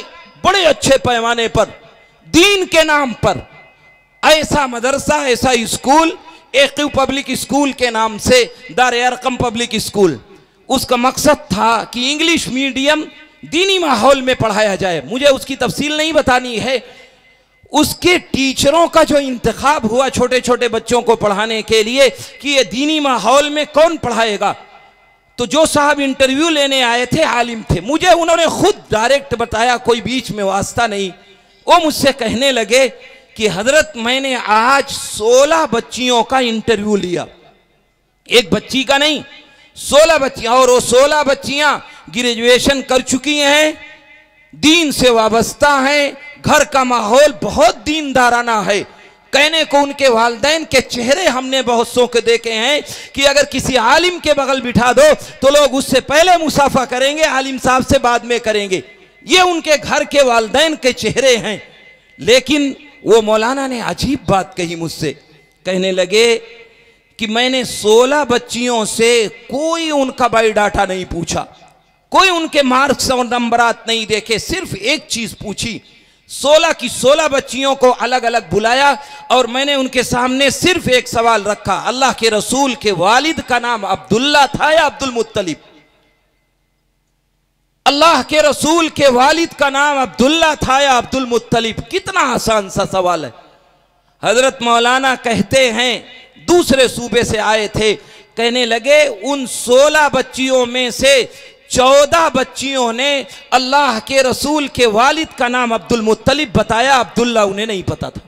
बड़े अच्छे पैमाने पर, दीन के नाम पर, ऐसा मदरसा, ऐसा स्कूल, एक पब्लिक स्कूल के नाम से, दार अरकम पब्लिक स्कूल। उसका मकसद था कि इंग्लिश मीडियम दीनी माहौल में पढ़ाया जाए। मुझे उसकी तफसील नहीं बतानी है। उसके टीचरों का जो इंतखाब हुआ छोटे छोटे बच्चों को पढ़ाने के लिए कि ये दीनी माहौल में कौन पढ़ाएगा, तो जो साहब इंटरव्यू लेने आए थे आलिम थे, मुझे उन्होंने खुद डायरेक्ट बताया, कोई बीच में वास्ता नहीं। वो मुझसे कहने लगे कि हजरत, मैंने आज 16 बच्चियों का इंटरव्यू लिया, एक बच्ची का नहीं, 16 बच्चियां, और वो 16 बच्चियां ग्रेजुएशन कर चुकी हैं, दीन से वाबस्ता हैं, घर का माहौल बहुत दीनदाराना है। कहने को उनके वालिदैन के चेहरे हमने बहुत सौ के देखे हैं कि अगर किसी आलिम के बगल बिठा दो तो लोग उससे पहले मुसाफा करेंगे, आलिम साहब से बाद में करेंगे। ये उनके घर के वालिदैन के चेहरे हैं। लेकिन वो मौलाना ने अजीब बात कही मुझसे, कहने लगे कि मैंने 16 बच्चियों से कोई उनका बायोडाटा नहीं पूछा, कोई उनके मार्क्स और नंबरात नहीं देखे, सिर्फ एक चीज पूछी। 16 की 16 बच्चियों को अलग अलग बुलाया और मैंने उनके सामने सिर्फ एक सवाल रखा, अल्लाह के रसूल के वालिद का नाम अब्दुल्ला था या अब्दुल मुत्तलिब? अल्लाह के रसूल के वालिद का नाम अब्दुल्ला था या अब्दुल मुत्तलिब? कितना आसान सा सवाल है। हजरत मौलाना कहते हैं दूसरे सूबे से आए थे, कहने लगे उन 16 बच्चियों में से 14 बच्चियों ने अल्लाह के रसूल के वालिद का नाम अब्दुल मुत्तलिब बताया, अब्दुल्ला उन्हें नहीं पता था।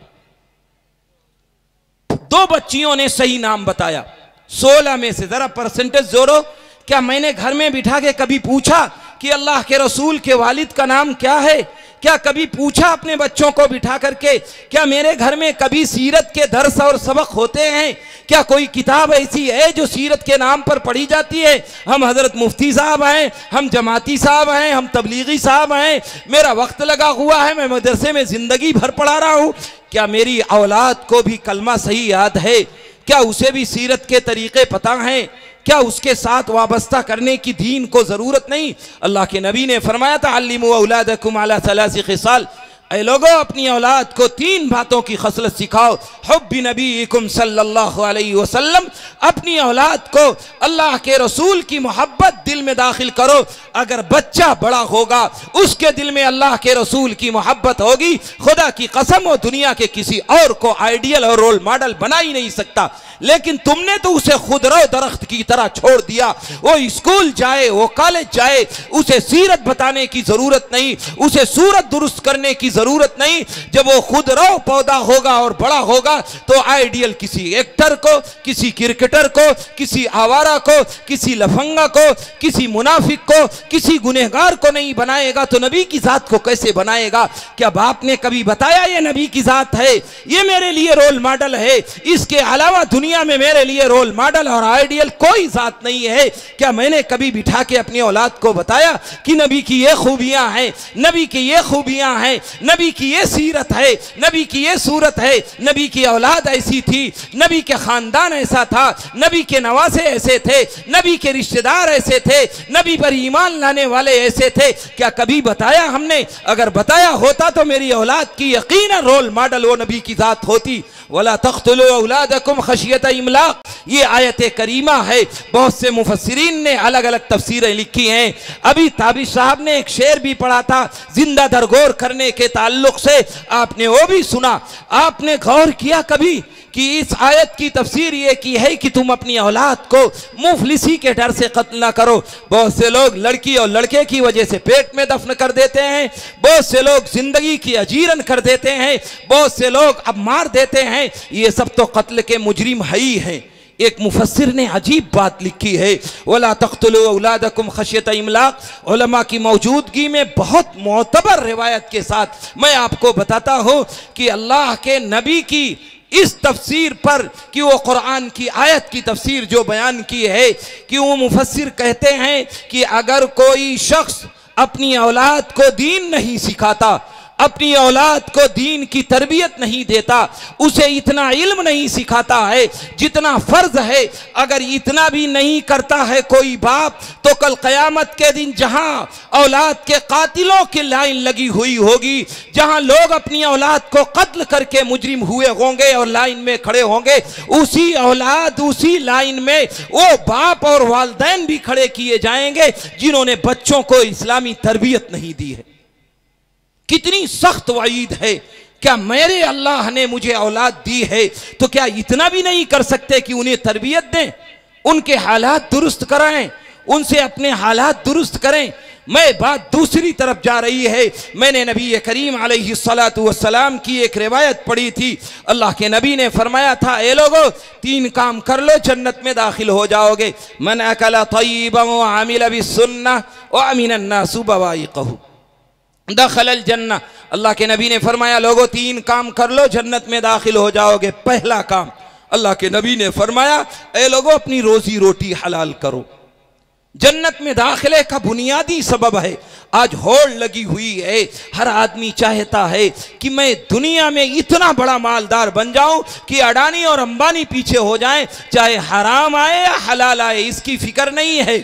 2 बच्चियों ने सही नाम बताया 16 में से। जरा परसेंटेज जोड़ो। क्या मैंने घर में बिठा के कभी पूछा कि अल्लाह के रसूल के वालिद का नाम क्या है? क्या कभी पूछा अपने बच्चों को बिठा करके? क्या मेरे घर में कभी सीरत के दर्स और सबक होते हैं? क्या कोई किताब ऐसी है जो सीरत के नाम पर पढ़ी जाती है? हम हजरत मुफ्ती साहब हैं, हम जमाती साहब हैं, हम तबलीगी साहब हैं, मेरा वक्त लगा हुआ है, मैं मदरसे में जिंदगी भर पढ़ा रहा हूँ। क्या मेरी औलाद को भी कलमा सही याद है? क्या उसे भी सीरत के तरीके पता हैं? क्या उसके साथ वाबस्ता करने की दीन को जरूरत नहीं? अल्लाह के नबी ने फरमाया था अल्लिमू औलादकुम अला सलासी खिसाल, ऐ लोगों अपनी औलाद को 3 बातों की खसलत सिखाओ। हुब्बी नबीकुम सल्लल्लाहु अलैहि वसल्लम, अपनी औलाद को अल्लाह के रसूल की मोहब्बत दिल में दाखिल करो। अगर बच्चा बड़ा होगा उसके दिल में अल्लाह के रसूल की मोहब्बत होगी, खुदा की कसम वो दुनिया के किसी और को आइडियल और रोल मॉडल बना ही नहीं सकता। लेकिन तुमने तो उसे खुदरो दरख्त की तरह छोड़ दिया। वो स्कूल जाए, वो कॉलेज जाए, उसे सीरत बताने की जरूरत नहीं, उसे सूरत दुरुस्त करने की जरूरत नहीं। जब वो खुदरो पौधा होगा और बड़ा होगा तो आइडियल किसी एक्टर को, किसी क्रिकेटर को, किसी आवारा को, किसी लफंगा को, किसी मुनाफिक को, किसी गुनहगार को नहीं बनाएगा तो नबी की जात को कैसे बनाएगा? क्या बाप ने कभी बताया ये नबी की जात है, ये मेरे लिए रोल मॉडल है, इसके अलावा दुनिया में मेरे लिए रोल मॉडल और आइडियल कोई जात नहीं है? क्या मैंने कभी बिठा के अपनी औलाद को बताया कि नबी की ये खूबियां हैं, नबी की ये खूबियां हैं, नबी की ये सीरत है, नबी की ये सूरत है, नबी की औलाद ऐसी थी, नबी के खानदान ऐसा था, नबी के नवासे ऐसे थे, नबी के रिश्तेदार ऐसे थे, नबी पर ईमान लाने वाले ऐसे थे? क्या कभी बताया हमने? अगर बताया होता तो मेरी औलाद की यकीनन रोल मॉडल वो नबी की जात होती। वला तख्तुलू औलादकुम खशियत इमलाक, ये आयत करीमा है। बहुत से मुफस्सिरीन ने अलग अलग तफसीरें लिखी हैं। अभी ताबिश साहब ने एक शेर भी पढ़ा था जिंदा दरगोर करने के ताल्लुक से, आपने वो भी सुना। आपने गौर किया कभी कि इस आयत की तफसीर ये की है कि तुम अपनी औलाद को मुफलिसी के डर से कत्ल ना करो। बहुत से लोग लड़की और लड़के की वजह से पेट में दफन कर देते हैं, बहुत से लोग जिंदगी की अजीरन कर देते हैं, बहुत से लोग अब मार देते हैं। ये सब तो कत्ल के मुजरिम है ही हैं। एक मुफस्सिर ने अजीब बात लिखी है, वला तख्तुलू औलादकुम खशियत इमलाक। उलमा की मौजूदगी में बहुत मोतबर रिवायत के साथ मैं आपको बताता हूँ कि अल्लाह के नबी की इस तफसीर पर कि वो कुरान की आयत की तफसीर जो बयान की है कि वो मुफस्सिर कहते हैं कि अगर कोई शख्स अपनी औलाद को दीन नहीं सिखाता, अपनी औलाद को दीन की तरबियत नहीं देता, उसे इतना इल्म नहीं सिखाता है जितना फर्ज है, अगर इतना भी नहीं करता है कोई बाप, तो कल क़यामत के दिन जहां औलाद के कातिलों की लाइन लगी हुई होगी, जहां लोग अपनी औलाद को कत्ल करके मुजरिम हुए होंगे और लाइन में खड़े होंगे, उसी औलाद उसी लाइन में वो बाप और वालिदैन भी खड़े किए जाएंगे जिन्होंने बच्चों को इस्लामी तरबियत नहीं दी है। कितनी सख्त वईद है। क्या मेरे अल्लाह ने मुझे औलाद दी है तो क्या इतना भी नहीं कर सकते कि उन्हें तरबियत दें, उनके हालात दुरुस्त कराएं, उनसे अपने हालात दुरुस्त करें? मैं बात दूसरी तरफ जा रही है। मैंने नबी करीम अलैहिस्सलातु वस्सलाम की एक रिवायत पढ़ी थी। अल्लाह के नबी ने फरमाया था, ए लोगो 3 काम कर लो जन्नत में दाखिल हो जाओगे। मन अकला तय्यिबन व अमिल बिस्सुन्नह व अमिनन नासु बवाइक़हु दखलल जन्नह अल्लाह के नबी ने फरमाया लोगों 3 काम कर लो जन्नत में दाखिल हो जाओगे। पहला काम अल्लाह के नबी ने फरमाया ए लोगों अपनी रोजी रोटी हलाल करो। जन्नत में दाखिले का बुनियादी सबब है। आज होड़ लगी हुई है, हर आदमी चाहता है कि मैं दुनिया में इतना बड़ा मालदार बन जाऊं कि अडानी और अंबानी पीछे हो जाएं, चाहे हराम आए या हलाल आए, इसकी फिक्र नहीं है।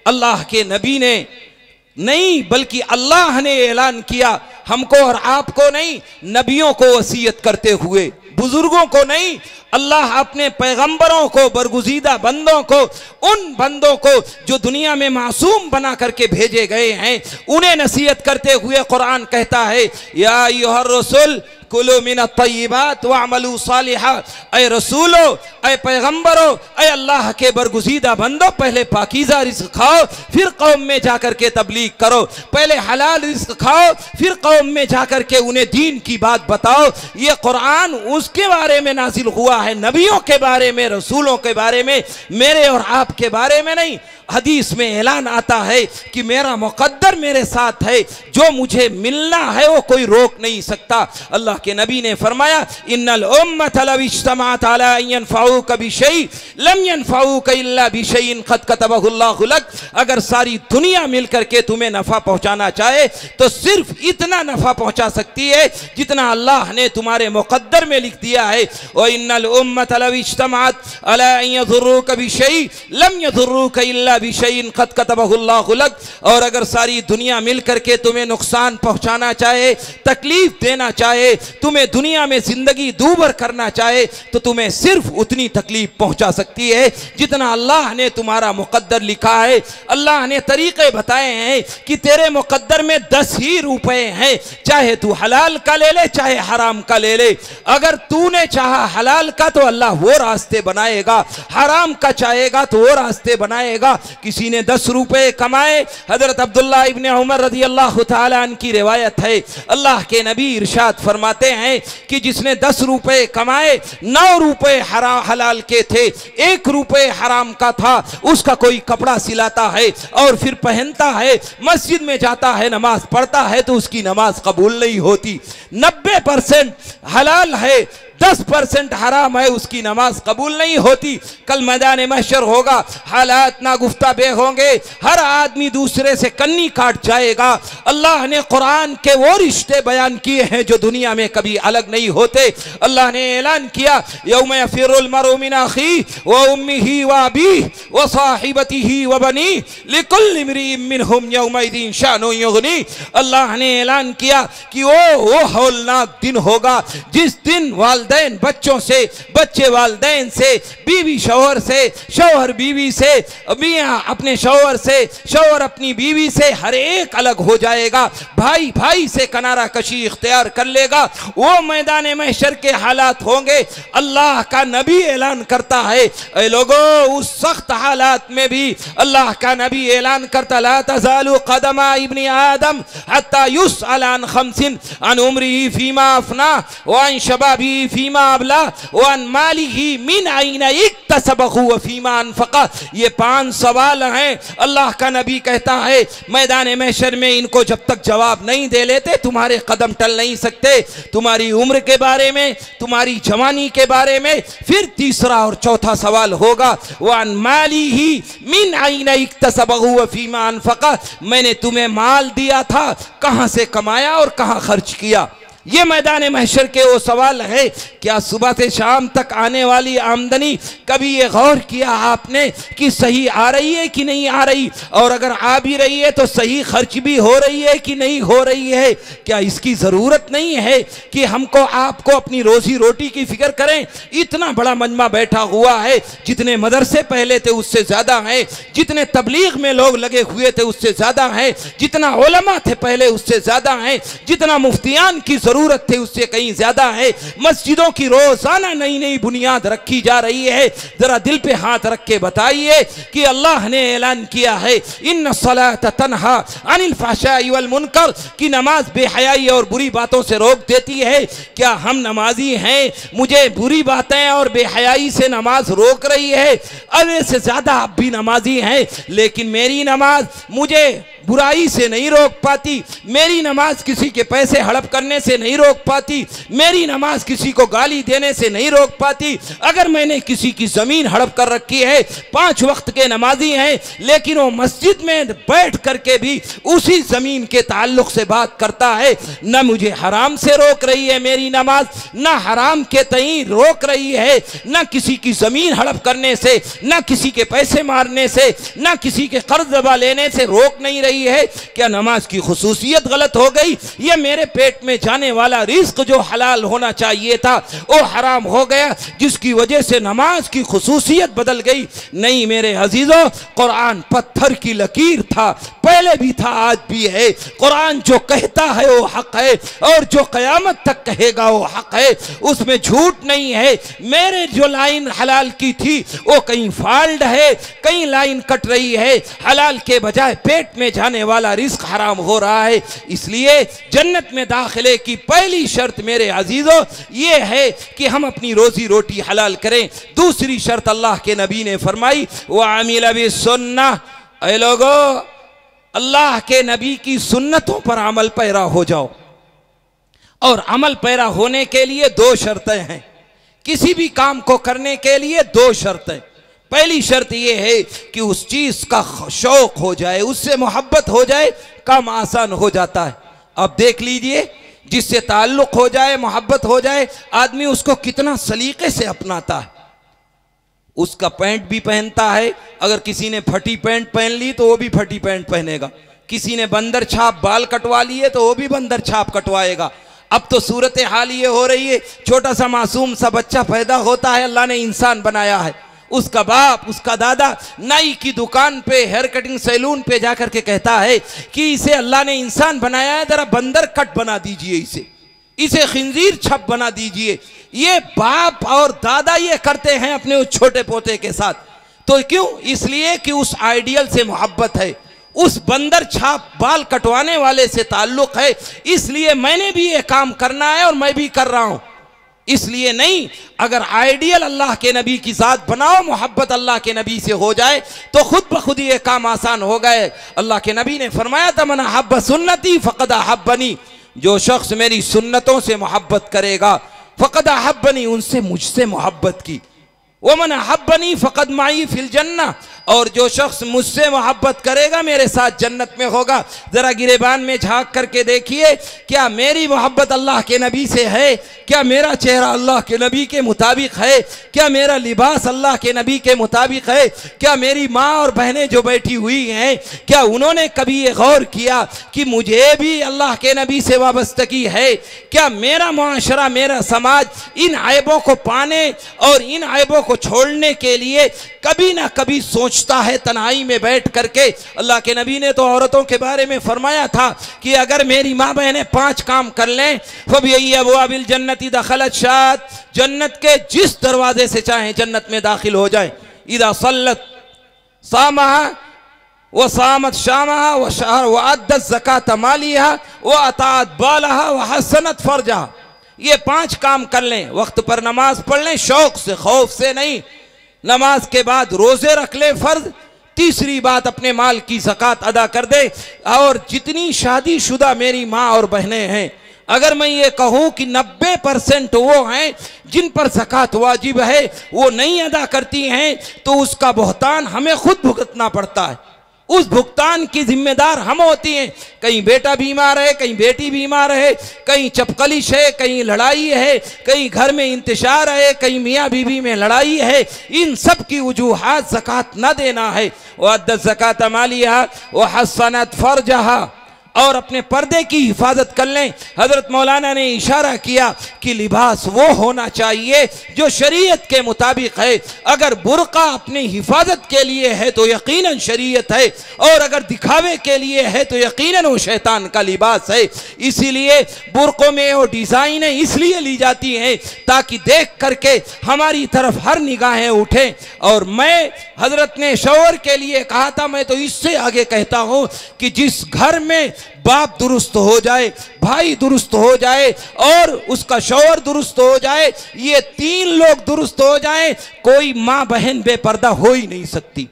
अल्लाह के नबी ने नहीं बल्कि अल्लाह ने ऐलान किया, हमको और आपको नहीं, नबियों को वसीयत करते हुए, बुजुर्गों को नहीं, अल्लाह अपने पैगंबरों को, बरगुज़ीदा बंदों को, उन बंदों को जो दुनिया में मासूम बना करके भेजे गए हैं, उन्हें नसीहत करते हुए कुरान कहता है या अय्युहर रसूल कुलू मिनत तय्यिबात वअमलू सालिहा। ऐ रसूलो, ऐ पैगंबरो, ऐ अल्लाह के बरगुज़ीदा बंदो, पहले पाकीज़ा रिज़्क़ खाओ फिर कौम में जाकर के तबलीग करो। पहले हलाल रिज़्क़ खाओ फिर कौम में जाकर के उन्हें दीन की बात बताओ। ये कुरान उसके बारे में नाजिल हुआ है, नबियों के बारे में, रसूलों के बारे में, मेरे और आपके बारे में नहीं। हदीस में ऐलान आता है कि मेरा मुक़द्दर मेरे साथ है, जो मुझे मिलना है वो कोई रोक नहीं सकता। अल्लाह के नबी ने फरमाया इन्नल उम्मत लव इज्तमाअत अला अन यनफऊका बिशै लम यनफऊका इल्ला बिशैइन क़द कतबहु अल्लाहु लक। अगर सारी दुनिया मिलकर के तुम्हें नफ़ा पहुंचाना चाहे तो सिर्फ इतना नफ़ा पहुंचा सकती है जितना अल्लाह ने तुम्हारे मुक़द्दर में लिख दिया है। व इन्नल उम्मत लव इज्तमाअत अला अन यज़ुर्रुका बिशै लम यज़ुर्रुका इल्ला बिशैइन क़द कतबहु अल्लाहु लक। और अगर सारी दुनिया मिलकर के तुम्हें नुकसान पहुंचाना चाहे, तकलीफ देना चाहे, तुम्हें दुनिया में जिंदगी दूभर करना चाहे, तो तुम्हें सिर्फ उतनी तकलीफ पहुंचा सकती है जितना अल्लाह ने तुम्हारा मुक़द्दर लिखा है। अल्लाह ने तरीके बताए हैं कि तेरे मुक़द्दर में 10 ही रुपए हैं, चाहे तू हलाल का ले ले चाहे हराम का ले ले। अगर तूने चाहा हलाल का तो अल्लाह वो रास्ते बनाएगा, हराम का चाहेगा तो वो रास्ते बनाएगा। किसी ने 10 रुपए कमाए, हजरत अब्दुल्ला इब्ने उमर रज़ी अल्लाह तआला अन्हु की रिवायत है, अल्लाह के नबी इरशाद फरमाते हैं कि जिसने 10 रुपए कमाए, 9 रुपए हलाल के थे, 1 रुपए हराम का था, उसका कोई कपड़ा सिलाता है और फिर पहनता है, मस्जिद में जाता है, नमाज पढ़ता है तो उसकी नमाज कबूल नहीं होती। 90% हलाल है, 10% हराम है, उसकी नमाज कबूल नहीं होती। कल मैदान महशर होगा, हालात ना गुफ्ताबे होंगे, हर आदमी दूसरे से कन्नी काट जाएगा। अल्लाह ने कुरान के वो रिश्ते बयान किए हैं जो दुनिया में कभी अलग नहीं होते। अल्लाह ने ऐलान किया यौम यफिरुल मरउ मिन अखी व उम्मिही व अबीही व साहिबतिही व बनी लिकुल्लि इम्रिइन मिनहुम यौमइदिन शानुन युगनी। अल्लाह ने ऐलान किया कि वो हौलनाक दिन होगा जिस दिन वालिदैन बच्चों से, बच्चे वालिदैन से, बीवी शौहर से, शौहर बीवी से, मियाँ अपने शौहर से, शौहर अपनी बीवी से, हर एक अलग हो जाएगा, भाई भाई से किनारा कशी इख्तियार कर लेगा। वो मैदान महशर के हालात होंगे। अल्लाह का नबी ऐलान करता है ऐ लोगों, उस सख्त हालात में भी अल्लाह का नबी ऐलान करता ला तज़ालु क़दमा इब्नि आदम हत्ता युसअल अन खम्सिन अन उम्रिही फीमा अफना व अन शबाबी फीमा अबला व अन मालिही मिन अयना इक्तसबहु व फीमा अनफक़ा। ये 5 सवाल हैं। अल्लाह का नबी कहता है मैदान महशर में इनको जब तक जवाब नहीं दे लेते तुम्हारे कदम टल नहीं सकते। तुम्हारी उम्र के बारे में, तुम्हारी जवानी के बारे में, फिर तीसरा और चौथा सवाल होगा व अन मालिही मिन अयना इक्तसबहु व फीमा अनफक़ा। मैंने तुम्हें माल दिया था, कहां से कमाया और कहां खर्च किया। ये मैदान महशर के वो सवाल है। क्या सुबह से शाम तक आने वाली आमदनी, कभी ये गौर किया आपने कि सही आ रही है कि नहीं आ रही, और अगर आ भी रही है तो सही खर्च भी हो रही है कि नहीं हो रही है। क्या इसकी ज़रूरत नहीं है कि हमको आपको अपनी रोजी रोटी की फिक्र करें। इतना बड़ा मजमा बैठा हुआ है, जितने मदरसे पहले थे उससे ज़्यादा हैं, जितने तबलीग में लोग लगे हुए थे उससे ज़्यादा हैं, जितना उलमा थे पहले उससे ज़्यादा हैं, जितना मुफ्तियान की ज़रूरत थी उससे कहीं ज़्यादा है। मस्जिदों की रोज़ाना नई नई बुनियाद रखी जा रही है। ज़रा दिल पे हाथ रख के बताइए कि अल्लाह ने ऐलान किया है इन्न सलात तन्हा अनिल फ़हशाई वल मुनकर, की नमाज बेहयाई और बुरी बातों से रोक देती है। क्या हम नमाजी हैं? मुझे बुरी बातें और बेहयाई से नमाज रोक रही है। अरे से ज़्यादा आप भी नमाजी हैं, लेकिन मेरी नमाज मुझे बुराई से नहीं रोक पाती, मेरी नमाज किसी के पैसे हड़प करने से नहीं रोक पाती, मेरी नमाज किसी को गाली देने से नहीं रोक पाती। अगर मैंने किसी की ज़मीन हड़प कर रखी है, 5 वक्त के नमाजी हैं, लेकिन वो मस्जिद में बैठ करके भी उसी ज़मीन के ताल्लुक से बात करता है, न मुझे हराम से रोक रही है मेरी नमाज, न हराम के तई रोक रही है, न किसी की ज़मीन हड़प करने से, न किसी के पैसे मारने से, न किसी के कर्ज दबा लेने से रोक नहीं रही है। क्या नमाज की खुसूसियत गलत हो गई? ये मेरे पेट में जाने वाला रिस्क जो हलाल होना चाहिए था वो हराम हो गया, जिसकी वजह से नमाज की खुसूसियत बदल गई? नहीं मेरे अजीजों, कुरान पत्थर की लकीर था, पहले भी था, आज भी है। कुरान जो कहता है वो हक है, और जो कयामत तक कहेगा वो हक है, उसमें झूठ नहीं है। मेरे जो लाइन हलाल की थी वो कहीं फॉल्ट है, कहीं लाइन कट रही है, हलाल के बजाय पेट में जाने वाला रिस्क हराम हो रहा है। इसलिए जन्नत में दाखिले की पहली शर्त मेरे अजीजों ये है कि हम अपनी रोजी रोटी हलाल करें। दूसरी शर्त अल्लाह के नबी ने फरमाई, व अमिल बिस्सुन्नह, ऐ लोगों अल्लाह के नबी की सुन्नतों पर अमल पैरा हो जाओ। और अमल पैरा होने के लिए 2 शर्तें हैं, किसी भी काम को करने के लिए 2 शर्तें। पहली शर्त यह है कि उस चीज का शौक हो जाए, उससे मोहब्बत हो जाए, काम आसान हो जाता है। अब देख लीजिए, जिससे ताल्लुक हो जाए, मोहब्बत हो जाए, आदमी उसको कितना सलीके से अपनाता है। उसका पैंट भी पहनता है, अगर किसी ने फटी पैंट पहन ली तो वो भी फटी पैंट पहनेगा, किसी ने बंदर छाप बाल कटवा लिए तो वो भी बंदर छाप कटवाएगा। अब तो सूरत हाल ये हो रही है, छोटा सा मासूम सा बच्चा पैदा होता है, अल्लाह ने इंसान बनाया है, उसका बाप, उसका दादा नाई की दुकान पे, हेयर कटिंग सैलून पे जाकर के कहता है कि इसे अल्लाह ने इंसान बनाया है, जरा बंदर कट बना दीजिए, इसे खिंजीर छप बना दीजिए। ये बाप और दादा ये करते हैं अपने उस छोटे पोते के साथ। तो क्यों? इसलिए कि उस आइडियल से मोहब्बत है, उस बंदर छाप बाल कटवाने वाले से ताल्लुक है, इसलिए मैंने भी ये काम करना है और मैं भी कर रहा हूं। इसलिए नहीं, अगर आइडियल अल्लाह के नबी की जात बनाओ, मोहब्बत अल्लाह के नबी से हो जाए तो खुद ब खुद ये काम आसान हो गए। अल्लाह के नबी ने फरमाया था, मन अहब्ब सुन्नती फ़क़द अहब्बनी, जो शख्स मेरी सुन्नतों से मोहब्बत करेगा, फ़क़द अहब्बनी, उनसे मुझसे मोहब्बत की, वमन अहब्बनी फ़क़द माई फिल जन्नह, और जो शख्स मुझसे मोहब्बत करेगा मेरे साथ जन्नत में होगा। ज़रा गिरेबान में झांक करके देखिए, क्या मेरी मोहब्बत अल्लाह के नबी से है? क्या मेरा चेहरा अल्लाह के नबी के मुताबिक है? क्या मेरा लिबास अल्लाह के नबी के मुताबिक है? क्या मेरी माँ और बहनें जो बैठी हुई हैं, क्या उन्होंने कभी ये गौर किया कि मुझे भी अल्लाह के नबी से वाबस्तगी है? क्या मेरा मुआशरा, मेरा समाज इन ऐबों को पाने और इन ऐबों को छोड़ने के लिए कभी ना कभी सोचता है तन्हाई में बैठ करके? अल्लाह के नबी ने तो औरतों के बारे में फरमाया था कि अगर मेरी माँ बहनें 5 काम कर लें, फबिअय्यि अब्वाबिल जन्नति दखलत शात, जन्नत के जिस दरवाजे से चाहें जन्नत में दाखिल हो जाए। इदा सल्लत सामहा व सामत शामहा व शहर व अद्दत ज़कात मालिहा व अतात बालहा व हसनत फरजहा, ये 5 काम कर लें, वक्त पर नमाज पढ़ लें, शौक से, खौफ से नहीं, नमाज के बाद रोजे रख ले फर्ज, तीसरी बात अपने माल की ज़कात अदा कर दे। और जितनी शादीशुदा मेरी माँ और बहनें हैं, अगर मैं ये कहूँ कि 90% वो हैं जिन पर ज़कात वाजिब है, वो नहीं अदा करती हैं, तो उसका बुहतान हमें खुद भुगतना पड़ता है। उस भुगतान की जिम्मेदार हम होती हैं। कहीं बेटा बीमार है, कहीं बेटी बीमार है, कहीं चपकलिश है, कहीं लड़ाई है, कहीं घर में इंतशार है, कहीं मियाँ बीवी में लड़ाई है, इन सब की वजूहात ज़कात न देना है। वअद्दत ज़कात मालिहा व हसनत फरजहा, और अपने पर्दे की हिफाजत कर लें। हज़रत मौलाना ने इशारा किया कि लिबास वो होना चाहिए जो शरीयत के मुताबिक है। अगर बुर्का अपनी हिफाजत के लिए है तो यकीनन शरीयत है, और अगर दिखावे के लिए है तो यकीनन वो शैतान का लिबास है। इसीलिए बुर्कों में वो डिज़ाइनें इसलिए ली जाती हैं ताकि देख करके हमारी तरफ हर निगाहें उठें। और मैं हज़रत ने शौहर के लिए कहा था, मैं तो इससे आगे कहता हूँ कि जिस घर में बाप दुरुस्त हो जाए, भाई दुरुस्त हो जाए और उसका शौहर दुरुस्त हो जाए, ये 3 लोग दुरुस्त हो जाए, कोई माँ बहन बेपर्दा हो ही नहीं सकती।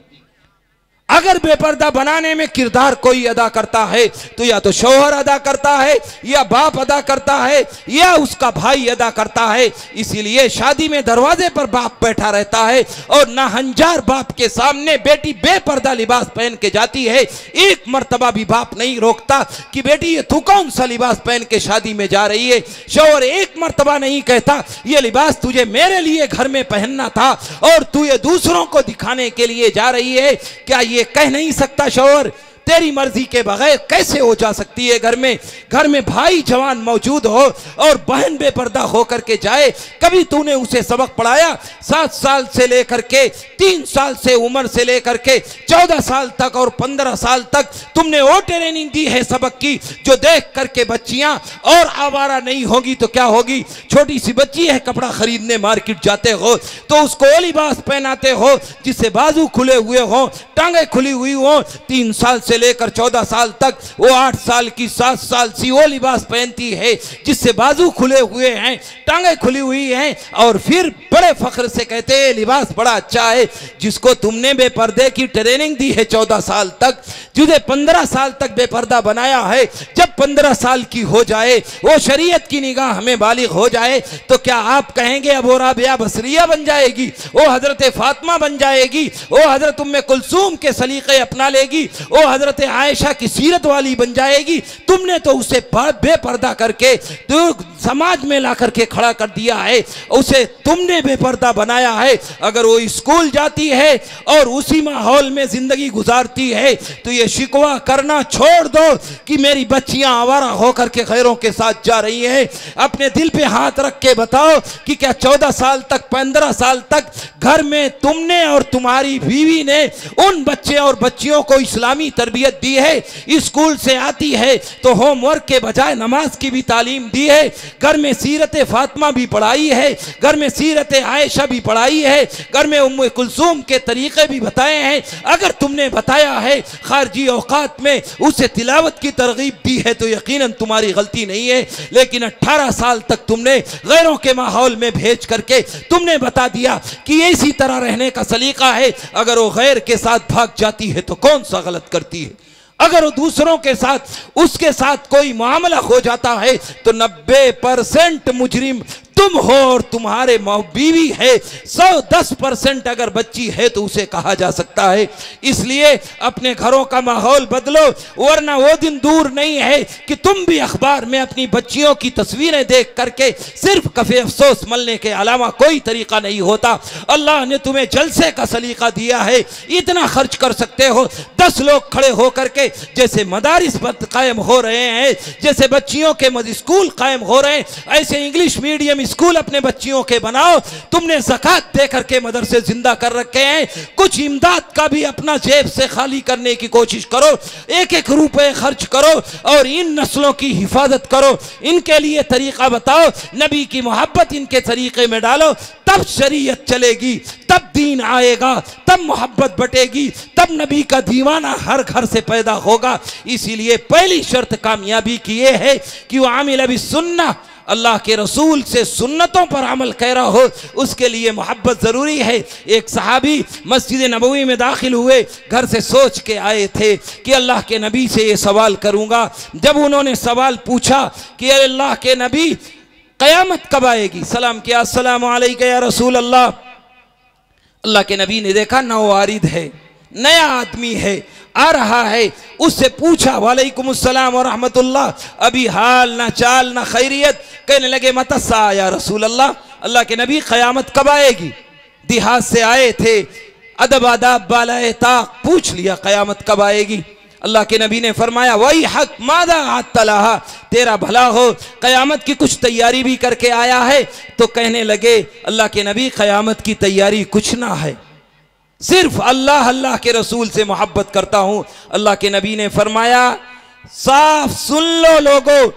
अगर बेपर्दा बनाने में किरदार कोई अदा करता है तो या तो शौहर अदा करता है, या बाप अदा करता है, या उसका भाई अदा करता है। इसीलिए शादी में दरवाजे पर बाप बैठा रहता है और नाहंजार बाप के सामने बेटी बेपर्दा लिबास पहन के जाती है। एक मर्तबा भी बाप नहीं रोकता कि बेटी ये तू कौन सा लिबास पहन के शादी में जा रही है। शौहर एक मर्तबा नहीं कहता ये लिबास तुझे मेरे लिए घर में पहनना था और तू ये दूसरों को दिखाने के लिए जा रही है। क्या ये कह नहीं सकता शौहर तेरी मर्जी के बगैर कैसे हो जा सकती है घर में भाई जवान मौजूद हो और बहन बेपर्दा होकर के जाए। कभी तूने उसे सबक पढ़ाया? 7 साल से लेकर के 3 साल से उम्र से लेकर के 14 साल तक और 15 साल तक तुमने वो ट्रेनिंग दी है सबक की जो देख करके बच्चियां और आवारा नहीं होगी तो क्या होगी। छोटी सी बच्ची है, कपड़ा खरीदने मार्केट जाते हो तो उसको वो लिबास पहनाते हो जिससे बाजू खुले हुए हो, टांगे खुली हुई हो। 3 साल से लेकर 14 साल तक वो 8 साल की 7 साल सी वो लिबास पहनती है जिससे बाजू खुले हुए हैं, टांगे खुली हुई हैं, और फिर बड़े फख्र से कहते हैं लिबास बड़ा अच्छा है। जिसको तुमने बेपर्दे की ट्रेनिंग दी है 14 साल तक, जिसे 15 साल तक बेपर्दा बनाया है, जब 15 साल की हो जाए, वो शरीयत की निगाह में बालिग हो जाए, तो क्या आप कहेंगे अब वो राबिया बसरिया बन जाएगी, वो हजरत फातिमा बन जाएगी, वो हजरत उम्मे कुलसूम के सलीके अपना लेगी, वो हजरत आयशा की सीरत वाली बन जाएगी? तुमने तो उसे बेपर्दा करके तो समाज में ला करके खड़ा कर दिया है, उसे तुमने बेपर्दा बनाया है। अगर वो स्कूल जाती है और उसी माहौल में जिंदगी गुजारती है तो ये शिकवा करना छोड़ दो कि मेरी बच्चियां आवारा होकर के गैरों के साथ जा रही हैं। अपने दिल पे हाथ रख के बताओ कि क्या 14 साल तक 15 साल तक घर में तुमने और तुम्हारी बीवी ने उन बच्चे और बच्चियों को इस्लामी तरबियत दी है? स्कूल से आती है तो होमवर्क के बजाय नमाज की भी तालीम दी है, घर में सीरत फातिमा भी पढ़ाई है, घर में सीरत आयशा भी पढ़ाई है, घर में उम्मे कुलसूम के तरीके भी बताए हैं। अगर तुमने बताया है खारजी औकात में उसे तिलावत की तरगीब दी है तो यकीनन तुम्हारी गलती नहीं है। लेकिन 18 साल तक तुमने गैरों के माहौल में भेज करके तुमने बता दिया कि इसी तरह रहने का सलीका है। अगर वो गैर के साथ भाग जाती है तो कौन सा गलत करती है? अगर वो दूसरों के साथ उसके साथ कोई मामला हो जाता है तो 90% मुजरिम तुम हो और तुम्हारे बीवी है। 110% अगर बच्ची है तो उसे कहा जा सकता है। इसलिए अपने घरों का माहौल बदलो, वरना वो दिन दूर नहीं है कि तुम भी अखबार में अपनी बच्चियों की तस्वीरें देख करके सिर्फ कफे अफसोस मलने के अलावा कोई तरीका नहीं होता। अल्लाह ने तुम्हें जलसे का सलीका दिया है, इतना खर्च कर सकते हो। 10 लोग खड़े होकर के जैसे मदारिस कायम हो रहे हैं, जैसे बच्चियों के स्कूल कायम हो रहे हैं, ऐसे इंग्लिश मीडियम स्कूल अपने बच्चियों के बनाओ। तुमने ज़कात दे करके मदरसे जिंदा कर रखे हैं, कुछ इमदाद का भी अपना जेब से खाली करने की कोशिश करो। 1-1 रुपए खर्च करो और इन नस्लों की हिफाजत करो। इनके लिए तरीका बताओ, नबी की मोहब्बत इनके तरीके में डालो, तब शरीयत चलेगी, तब दीन आएगा, तब मोहब्बत बटेगी, तब नबी का दीवाना हर घर से पैदा होगा। इसीलिए पहली शर्त कामयाबी की यह है कि वो आमिल बिस सुन्ना, अल्लाह के रसूल से सुन्नतों पर अमल कर रहा हो, उसके लिए मोहब्बत ज़रूरी है। एक सहाबी मस्जिद नबवी में दाखिल हुए, घर से सोच के आए थे कि अल्लाह के नबी से ये सवाल करूँगा। जब उन्होंने सवाल पूछा कि अल्लाह के नबी क़यामत कब आएगी, सलाम किया, अस्सलामु अलैका या रसूल अल्लाह। अल्लाह के नबी ने देखा नौवारिद है, नया आदमी है, आ रहा है, उससे पूछा वालेकुम अस्सलाम व रहमतुल्लाह, अभी हाल ना चाल ना खैरियत। कहने लगे मतस्सा या रसूल अल्लाह, अल्लाह के नबी क़यामत कब आएगी। देहात से आए थे, अदब आदाब बालाए ताक पूछ लिया क़यामत कब आएगी। अल्लाह के नबी ने फरमाया वही हक मादा अतलाहा, तेरा भला हो, क़यामत की कुछ तैयारी भी करके आया है। तो कहने लगे अल्लाह के नबी क़यामत की तैयारी कुछ ना है, सिर्फ अल्लाह अल्लाह के रसूल से मोहब्बत करता हूं। अल्लाह के नबी ने फरमाया साफ सुन लो लोगो,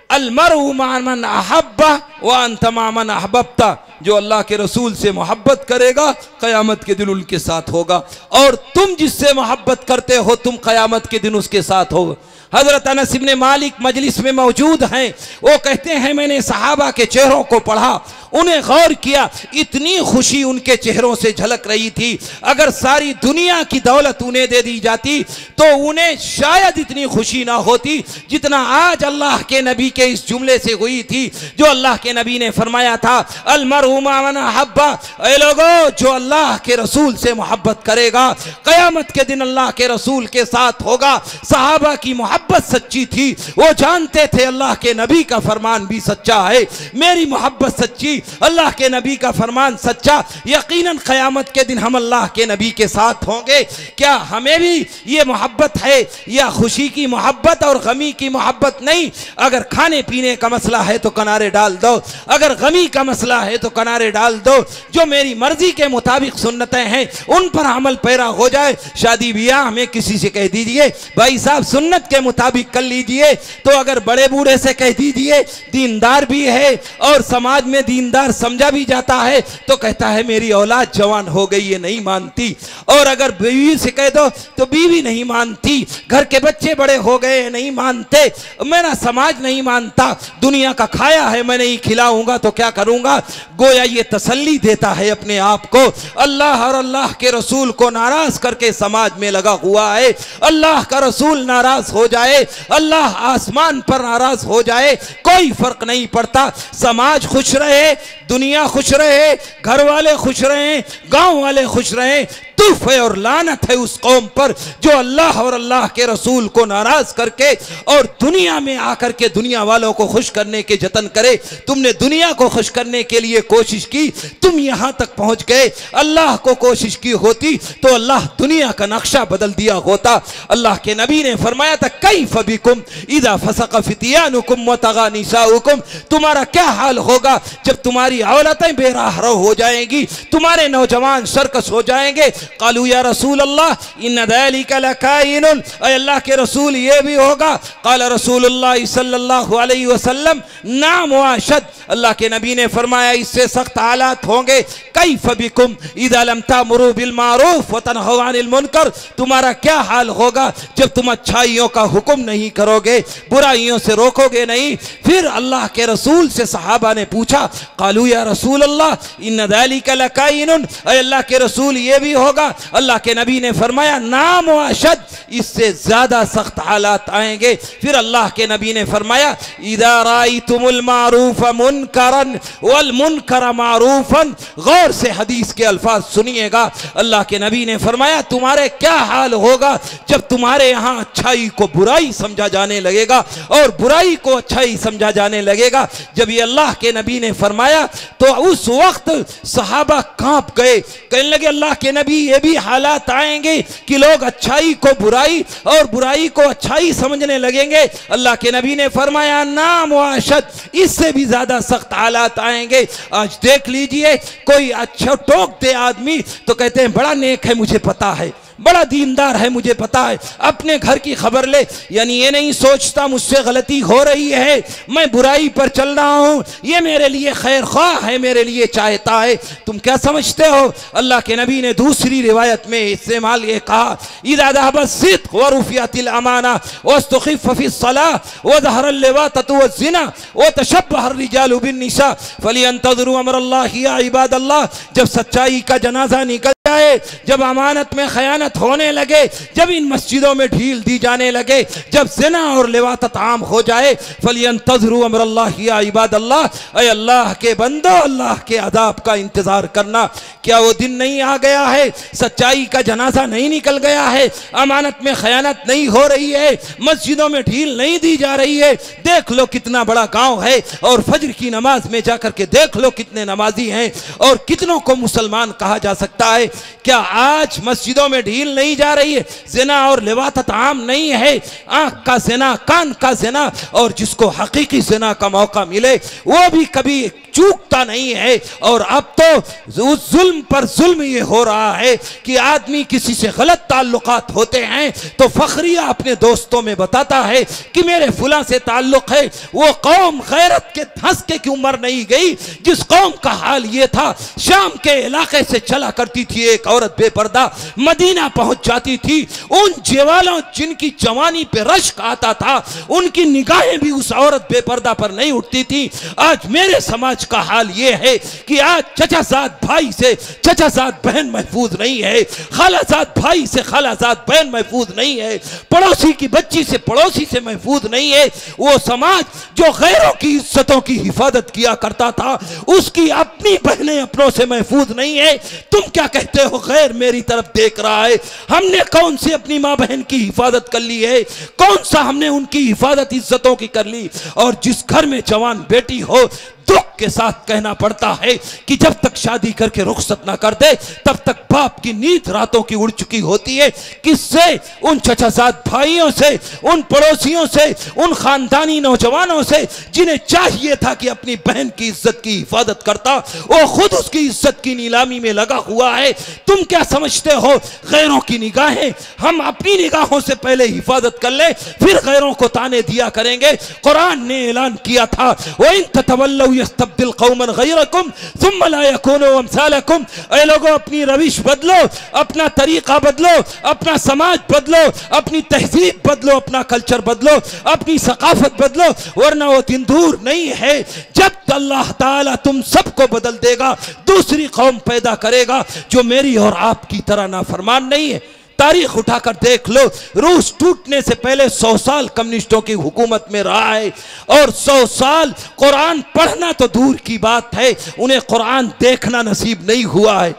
अलमरउ मा मन अहब्बा व अंत मा मन अहबब्ता, जो अल्लाह के रसूल से मोहब्बत करेगा क़यामत के दिन उनके साथ होगा, और तुम जिससे मोहब्बत करते हो तुम क़यामत के दिन उसके साथ हो। हजरत अनस इब्ने मालिक मजलिस में मौजूद हैं, वो कहते हैं मैंने सहाबा के चेहरों को पढ़ा, उन्हें गौर किया, इतनी खुशी उनके चेहरों से झलक रही थी। अगर सारी दुनिया की दौलत उन्हें दे दी जाती तो उन्हें शायद इतनी खुशी ना होती जितना आज अल्लाह के नबी के इस जुमले से हुई थी, जो अल्लाह के नबी ने फरमाया था, अलमरउ मा मन अहब्बा, ऐ लोगो जो अल्लाह के रसूल से मोहब्बत करेगा क़यामत के दिन अल्लाह के रसूल के साथ होगा। सहाबा की मोहब्बत सच्ची थी, वो जानते थे अल्लाह के नबी का फरमान भी सच्चा है, मेरी मोहब्बत सच्ची, अल्लाह के नबी का फरमान सच्चा, यकीनन क़यामत के दिन हम अल्लाह के नबी के साथ होंगे। क्या हमें भी ये मोहब्बत है, या खुशी की मोहब्बत और गमी की मोहब्बत नहीं? अगर खाने पीने का मसला है तो किनारे डाल दो, अगर गमी का मसला है तो किनारे डाल दो, जो मेरी मर्जी के मुताबिक सुन्नतें हैं उन पर अमल पैरा हो जाए। शादी ब्याह में किसी से कह दीजिए भाई साहब सुन्नत के मुताबिक कर लीजिए, तो अगर बड़े बूढ़े से कह दीजिए दीनदार भी है और समाज में दीनदार समझा भी जाता है, तो कहता है मेरी औलाद जवान हो गई है नहीं मानती, और अगर बीवी से कह दो तो बीवी नहीं मानती, घर के बच्चे बड़े हो गए नहीं मानते, मेरा समाज नहीं मानता, दुनिया का खाया है मैं नहीं खिलाऊंगा तो क्या करूंगा। गोया ये तसल्ली देता है अपने आप को, अल्लाह और अल्लाह के रसूल को नाराज करके समाज में लगा हुआ है। अल्लाह का रसूल नाराज हो जाए, अल्लाह आसमान पर नाराज हो जाए, कोई फर्क नहीं पड़ता, समाज खुश रहे, दुनिया खुश रहे, घर वाले खुश रहे, गांव वाले खुश रहे, तूफ है और लानत है उस कौम पर जो अल्लाह और अल्लाह के रसूल को नाराज करके और दुनिया में आकर के दुनिया वालों को खुश करने के जतन करे। तुमने दुनिया को खुश करने के लिए कोशिश की, तुम यहां तक पहुंच गए, अल्लाह को कोशिश की होती तो अल्लाह दुनिया का नक्शा बदल दिया होता। अल्लाह के नबी ने फरमाया था, कैफ बिकुम इदा फसक फितियानुकुम व तगा निसाउकुम, तुम्हारा क्या हाल होगा जब तुम्हारी औरतें बेराह हो जाएंगी, तुम्हारे नौजवान सरकस हो जाएंगे। कालू या रसूल अल्लाह इन्न ज़ालिका लकाइनुन, अल्लाह के रसूल ये भी होगा। काल रसूलुल्लाह सल्लल्लाहु अलैहि वसल्लम नाम वाशद, अल्लाह के नबी ने फरमाया इससे सख्त हालात होंगे। कैफ बिकुम इज़ा लम तामुरू बिल मारूफ व तनहू अनिल मुनकर, तुम्हारा क्या हाल होगा जब तुम अच्छाइयों का हुक्म नहीं करोगे, बुराइयों से रोकोगे नहीं। फिर अल्लाह के रसूल से सहाबा ने पूछा, कालू या रसूल अल्लाह इन्न ज़ालिका लकाइनुन, अल्लाह के रसूल ये भी होगा। अल्लाह के नबी ने फरमाया नाम वाशद, इससे ज्यादा सख्त हालात आएंगे। फिर अल्लाह के नबी ने फरमाया इदा राइतुमुल मारूफ मुनकरन वल मुनकर मारूफन, गौर से हदीस के अल्फाज सुनिएगा। अल्लाह के नबी ने फरमाया तुम्हारे क्या हाल होगा जब तुम्हारे यहाँ अच्छाई को बुराई समझा जाने लगेगा और बुराई को अच्छाई समझा जाने लगेगा। जब ये अल्लाह के नबी ने फरमाया तो उस वक्त सहाबा कांप गए, कहने लगे अल्लाह के नबी ये भी हालात आएंगे कि लोग अच्छाई को बुराई और बुराई को अच्छाई समझने लगेंगे। अल्लाह के नबी ने फरमाया नाम वाशद, इससे भी ज्यादा सख्त हालात आएंगे। आज देख लीजिए कोई अच्छा टोक दे आदमी तो कहते हैं बड़ा नेक है मुझे पता है, बड़ा दीनदार है मुझे पता है, अपने घर की खबर ले, यानी ये नहीं सोचता मुझसे गलती हो रही है, मैं बुराई पर चल रहा हूं, ये मेरे लिए खैर ख्वाह है, मेरे लिए चाहता है। तुम क्या समझते हो? अल्लाह के नबी ने दूसरी रिवायत में इस्तेमाल ये कहा इज़ा ज़हबा सिद्क़ व रुफ़ियतिल अमाना वस्तुख़िफ़ फ़िस्सलाह व ज़हरल लिवाततु वज़्ज़िना व तशब्बहर रिजालु बिन्निसा फ़लियंतज़िरू अमरल्लाहि या इबादल्लाह। जब सच्चाई का जनाजा निकल जाए, जब अमानत में खयानत होने लगे, जब इन मस्जिदों में ढील दी जाने लगे, जब ज़िना और लिवातत आम हो जाए, फ़लियंतज़िरू अमरल्लाहि या इबादल्लाह, ऐ अल्लाह के बंदो अल्लाह के अज़ाब का इंतज़ार करना। क्या वो दिन नहीं आ गया है? सच्चाई का जनाजा नहीं निकल गया है, अमानत में खयानत नहीं हो रही है, मस्जिदों में ढील नहीं दी जा रही है। देख लो कितना बड़ा गांव है और फजर की नमाज में जाकर के देख लो कितने नमाजी हैं और कितनों को मुसलमान कहा जा सकता है। क्या आज मस्जिदों में ढील नहीं जा रही है? ज़िना और लिवातत आम नहीं है, आंख का ज़िना, कान का ज़िना, और जिसको हकीकी ज़िना का मौका मिले वो भी कभी चूकता नहीं है। और अब तो उस जुल्म पर जुल्म ये हो रहा है कि आदमी किसी से गलत ताल्लुकात होते हैं तो फखरिया अपने दोस्तों में बताता है कि मेरे फुला से ताल्लुक है। वो कौम गैरत के धंस के क्यों मर नहीं गई जिस कौम का हाल ये था। शाम के इलाके से चला करती थी एक औरत बेपर्दा, मदीना पहुंच जाती थी, उन जवालों जिनकी जवानी पे रश्क आता था उनकी निगाहें भी उस औरत बेपर्दा पर नहीं उठती थी। आज मेरे समाज का हाल ये है कि आज चचाजाद भाई से चचाजाद बहन महफूज नहीं है, खालाजाद भाई से खालाजाद बहन महफूज नहीं है, पड़ोसी की बच्ची से पड़ोसी से महफूज नहीं है। वो समाज जो गैरों की इज्जतों की हिफाजत किया करता था, उसकी अपनी बहनें अपनों से महफूज नहीं है। तुम क्या कहते हो गैर मेरी तरफ देख रहा है? हमने कौन सी अपनी माँ बहन की हिफाजत कर ली है? कौन सा हमने उनकी हिफाजत इज्जतों की कर ली? और जिस घर में जवान बेटी हो, दुख के साथ कहना पड़ता है कि जब तक शादी करके रुखसत ना कर दे तब तक बाप की नींद रातों की उड़ चुकी होती है। किससे? उन चचाजाद भाइयों से, उन पड़ोसियों से, उन खानदानी नौजवानों से जिन्हें चाहिए था कि अपनी बहन की इज्जत की हिफाजत करता, वो खुद उसकी इज्जत की नीलामी में लगा हुआ है। तुम क्या समझते हो गैरों की निगाहें? हम अपनी निगाहों से पहले हिफाजत कर ले, फिर गैरों को ताने दिया करेंगे। कुरान ने ऐलान किया था, वो इन ततवल्लौ यस्तब्दिल कौमन गैरकुम सुम्मा ला यकूनु अमसालकुम। ऐ लोगों, अपनी रविश बदलो, अपना तरीका बदलो, अपना समाज बदलो, अपनी तहजीब बदलो, अपना कल्चर बदलो, अपनी सकाफत बदलो, वरना वो दिन दूर नहीं है जब अल्लाह ताला तुम सबको बदल देगा, दूसरी कौम पैदा करेगा जो मेरी और आपकी तरह नाफरमान नहीं है। तारीख उठाकर देख लो, रूस टूटने से पहले 100 साल कम्युनिस्टों की हुकूमत में रहा है और 100 साल कुरान पढ़ना तो दूर की बात है, उन्हें कुरान देखना नसीब नहीं हुआ है।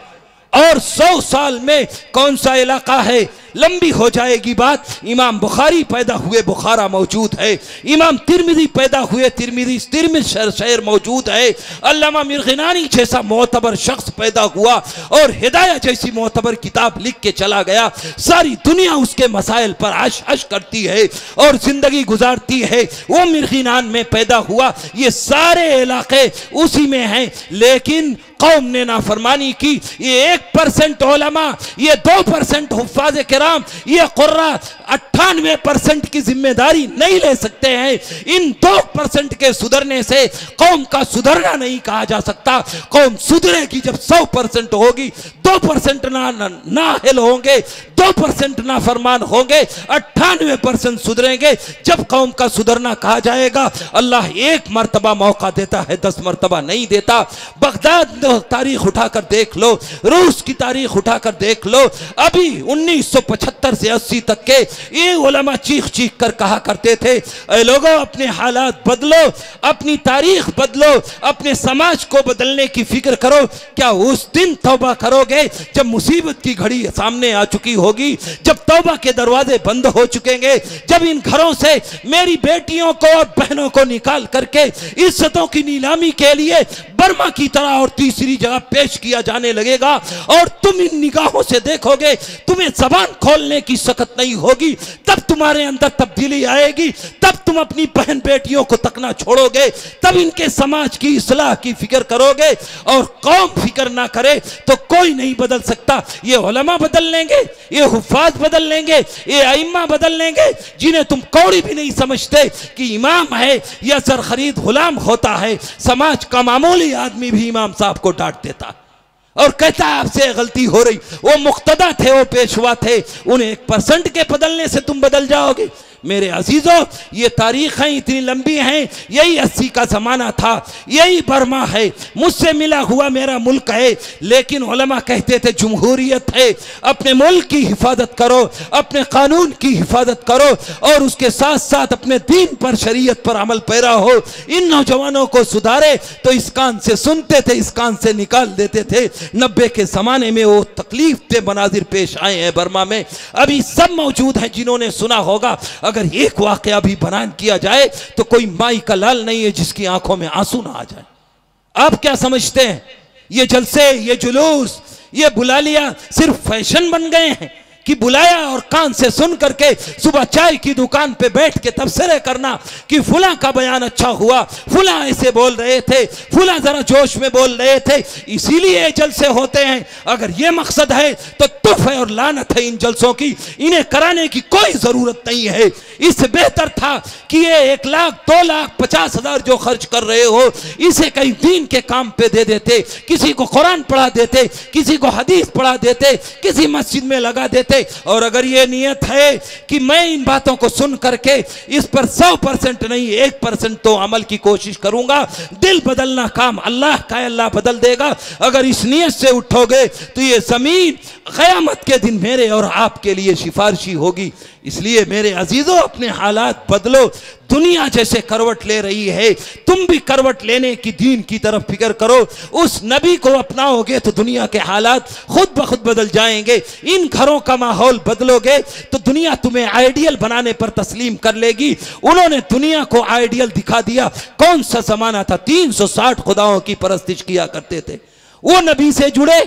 और 100 साल में कौन सा इलाका है? लंबी हो जाएगी बात। इमाम बुखारी पैदा हुए बुखारा मौजूद है, इमाम तिरमिज़ी पैदा हुए तिरमिज़ शहर मौजूद है, अल्लामा मिर्गिनानी जैसा मोतबर शख्स पैदा हुआ और हिदायत जैसी मोतबर किताब लिख के चला गया। सारी दुनिया उसके मसाइल पर हश हश करती है और जिंदगी गुजारती है। वो मिर्गिनान में पैदा हुआ। ये सारे इलाके उसी में हैं, लेकिन कौम ने नाफरमानी की। ये 1% उलमा, ये 2% हुफ्फाज़ किराम, ये कुर्रा 98% की जिम्मेदारी नहीं ले सकते हैं। इन 2% के सुधरने से कौम का सुधरना नहीं कहा जा सकता। कौम सुधरेगी जब 100% होगी। 2% नाअहल होंगे, 2% नाफरमान होंगे, 98% सुधरेंगे जब कौम का सुधरना कहा जाएगा। अल्लाह एक मर्तबा मौका देता है, 10 मर्तबा नहीं देता। बगदाद तारीख उठाकर देख लो, रूस की तारीख उठाकर देख लो। अभी 1975 से 80 तक के ये उलमा चीख चीख कर कहा करते थे, ऐ लोगों अपने हालात बदलो, अपनी तारीख बदलो, अपने समाज को बदलने की फिक्र करो। क्या उस दिन तौबा करोगे जब मुसीबत की घड़ी सामने आ चुकी होगी, जब तौबा के दरवाजे बंद हो चुकेंगे, जब इन घरों से मेरी बेटियों को और बहनों को निकाल करके इज्जतों की नीलामी के लिए बर्मा की तरह और तीसरी जगह पेश किया जाने लगेगा और तुम इन निगाहों से देखोगे, तुम्हें जबान खोलने की सकत नहीं होगी, तब तुम्हारे अंदर तब्दीली आएगी, तब तुम अपनी बहन बेटियों को तकना छोड़ोगे, तब इनके समाज की इस्लाह की फिक्र करोगे। और कौम फिक्र ना करे तो कोई नहीं बदल सकता। ये उलमा बदल लेंगे, ये हुफ्फाज बदल लेंगे, ये अइम्मा बदल लेंगे, जिन्हें तुम कौड़ी भी नहीं समझते कि इमाम है या सर खरीद गुलाम होता है। समाज का मामूली आदमी भी इमाम साहब को डांट देता और कहता है आपसे गलती हो रही। वो मुक्तदा थे, वो पेशवा थे, उन्हें 1% के बदलने से तुम बदल जाओगे? मेरे अजीजों, ये तारीखें इतनी लंबी हैं। यही 80 का ज़माना था, यही बर्मा है, मुझसे मिला हुआ मेरा मुल्क है। लेकिन उलमा कहते थे जमहूरियत है, अपने मुल्क की हिफाजत करो, अपने कानून की हिफाजत करो और उसके साथ साथ अपने दीन पर, शरीयत पर अमल पैरा हो। इन नौजवानों को सुधारे तो इस कान से सुनते थे, इस कान से निकाल देते थे। 90 के ज़माने में वो तकलीफ के मनाजिर पेश आए हैं बर्मा में, अभी सब मौजूद हैं जिन्होंने सुना होगा। अगर एक वाकया भी बयान किया जाए तो कोई माई का लाल नहीं है जिसकी आंखों में आंसू ना आ जाए। आप क्या समझते हैं ये जलसे, ये जुलूस, ये बुलालिया सिर्फ फैशन बन गए हैं कि बुलाया और कान से सुन करके सुबह चाय की दुकान पे बैठ के तबसरे करना कि फुला का बयान अच्छा हुआ, फुला ऐसे बोल रहे थे, फुला जरा जोश में बोल रहे थे, इसीलिए जलसे होते हैं। अगर ये मकसद है तो तुफ है और लानत है इन जलसों की, इन्हें कराने की कोई जरूरत नहीं है। इससे बेहतर था कि ये 1 लाख 2 लाख 50 हजार जो खर्च कर रहे हो, इसे कहीं दीन के काम पे दे देते, किसी को कुरान पढ़ा देते, किसी को हदीस पढ़ा देते, किसी मस्जिद में लगा देते, से, और अगर ये नियत है कि मैं इन बातों को सुन करके इस पर 100% नहीं 1% तो अमल की कोशिश करूंगा, दिल बदलना काम अल्लाह का, अल्लाह बदल देगा। अगर इस नियत से उठोगे तो ये ज़मीन क़यामत के दिन मेरे और आपके लिए सिफारिशी होगी। इसलिए मेरे अजीजों, अपने हालात बदलो। दुनिया जैसे करवट ले रही है, तुम भी करवट लेने की दीन की तरफ फिक्र करो। उस नबी को अपनाओगे तो दुनिया के हालात खुद ब खुद बदल जाएंगे। इन घरों का माहौल बदलोगे तो दुनिया तुम्हें आइडियल बनाने पर तस्लीम कर लेगी। उन्होंने दुनिया को आइडियल दिखा दिया। कौन सा जमाना था, 360 खुदाओं की परस्तिश किया करते थे। वो नबी से जुड़े,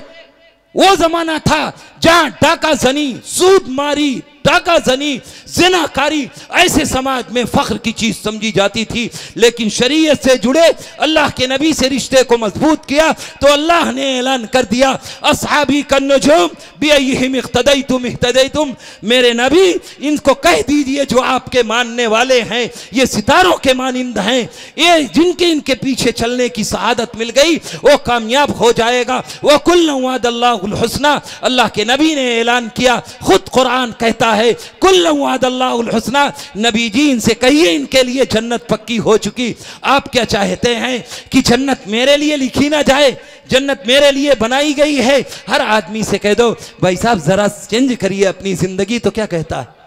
वो जमाना था जहां डाका जनी, सूद मारी, डाका जनी, जिनाकारी ऐसे समाज में फख्र की चीज समझी जाती थी। लेकिन शरीयत से जुड़े, अल्लाह के नबी से रिश्ते को मजबूत किया तो अल्लाह ने ऐलान कर दिया, अस्हाबी कन्नुजुम बिअय्यिहिम इख्तदैतुम इख्तदैतुम। मेरे नबी, इनको कह दीजिए जो आपके मानने वाले हैं, ये सितारों के मानिंद हैं, ये जिनके इनके पीछे चलने की सआदत मिल गई वो कामयाब हो जाएगा। वह कुल्लु वअदल्लाहुल हुस्ना, अल्लाह के नबी ने ऐलान किया। खुद कुरान कहता है कुल्लु वअदल्लाहुल हुस्ना। नबी जी, इनसे कहिए इनके लिए जन्नत पक्की हो चुकी। आप क्या चाहते हैं कि जन्नत मेरे लिए लिखी ना जाए? जन्नत मेरे लिए बनाई गई है। हर आदमी से कह दो भाई साहब जरा चेंज करिए अपनी जिंदगी, तो क्या कहता है?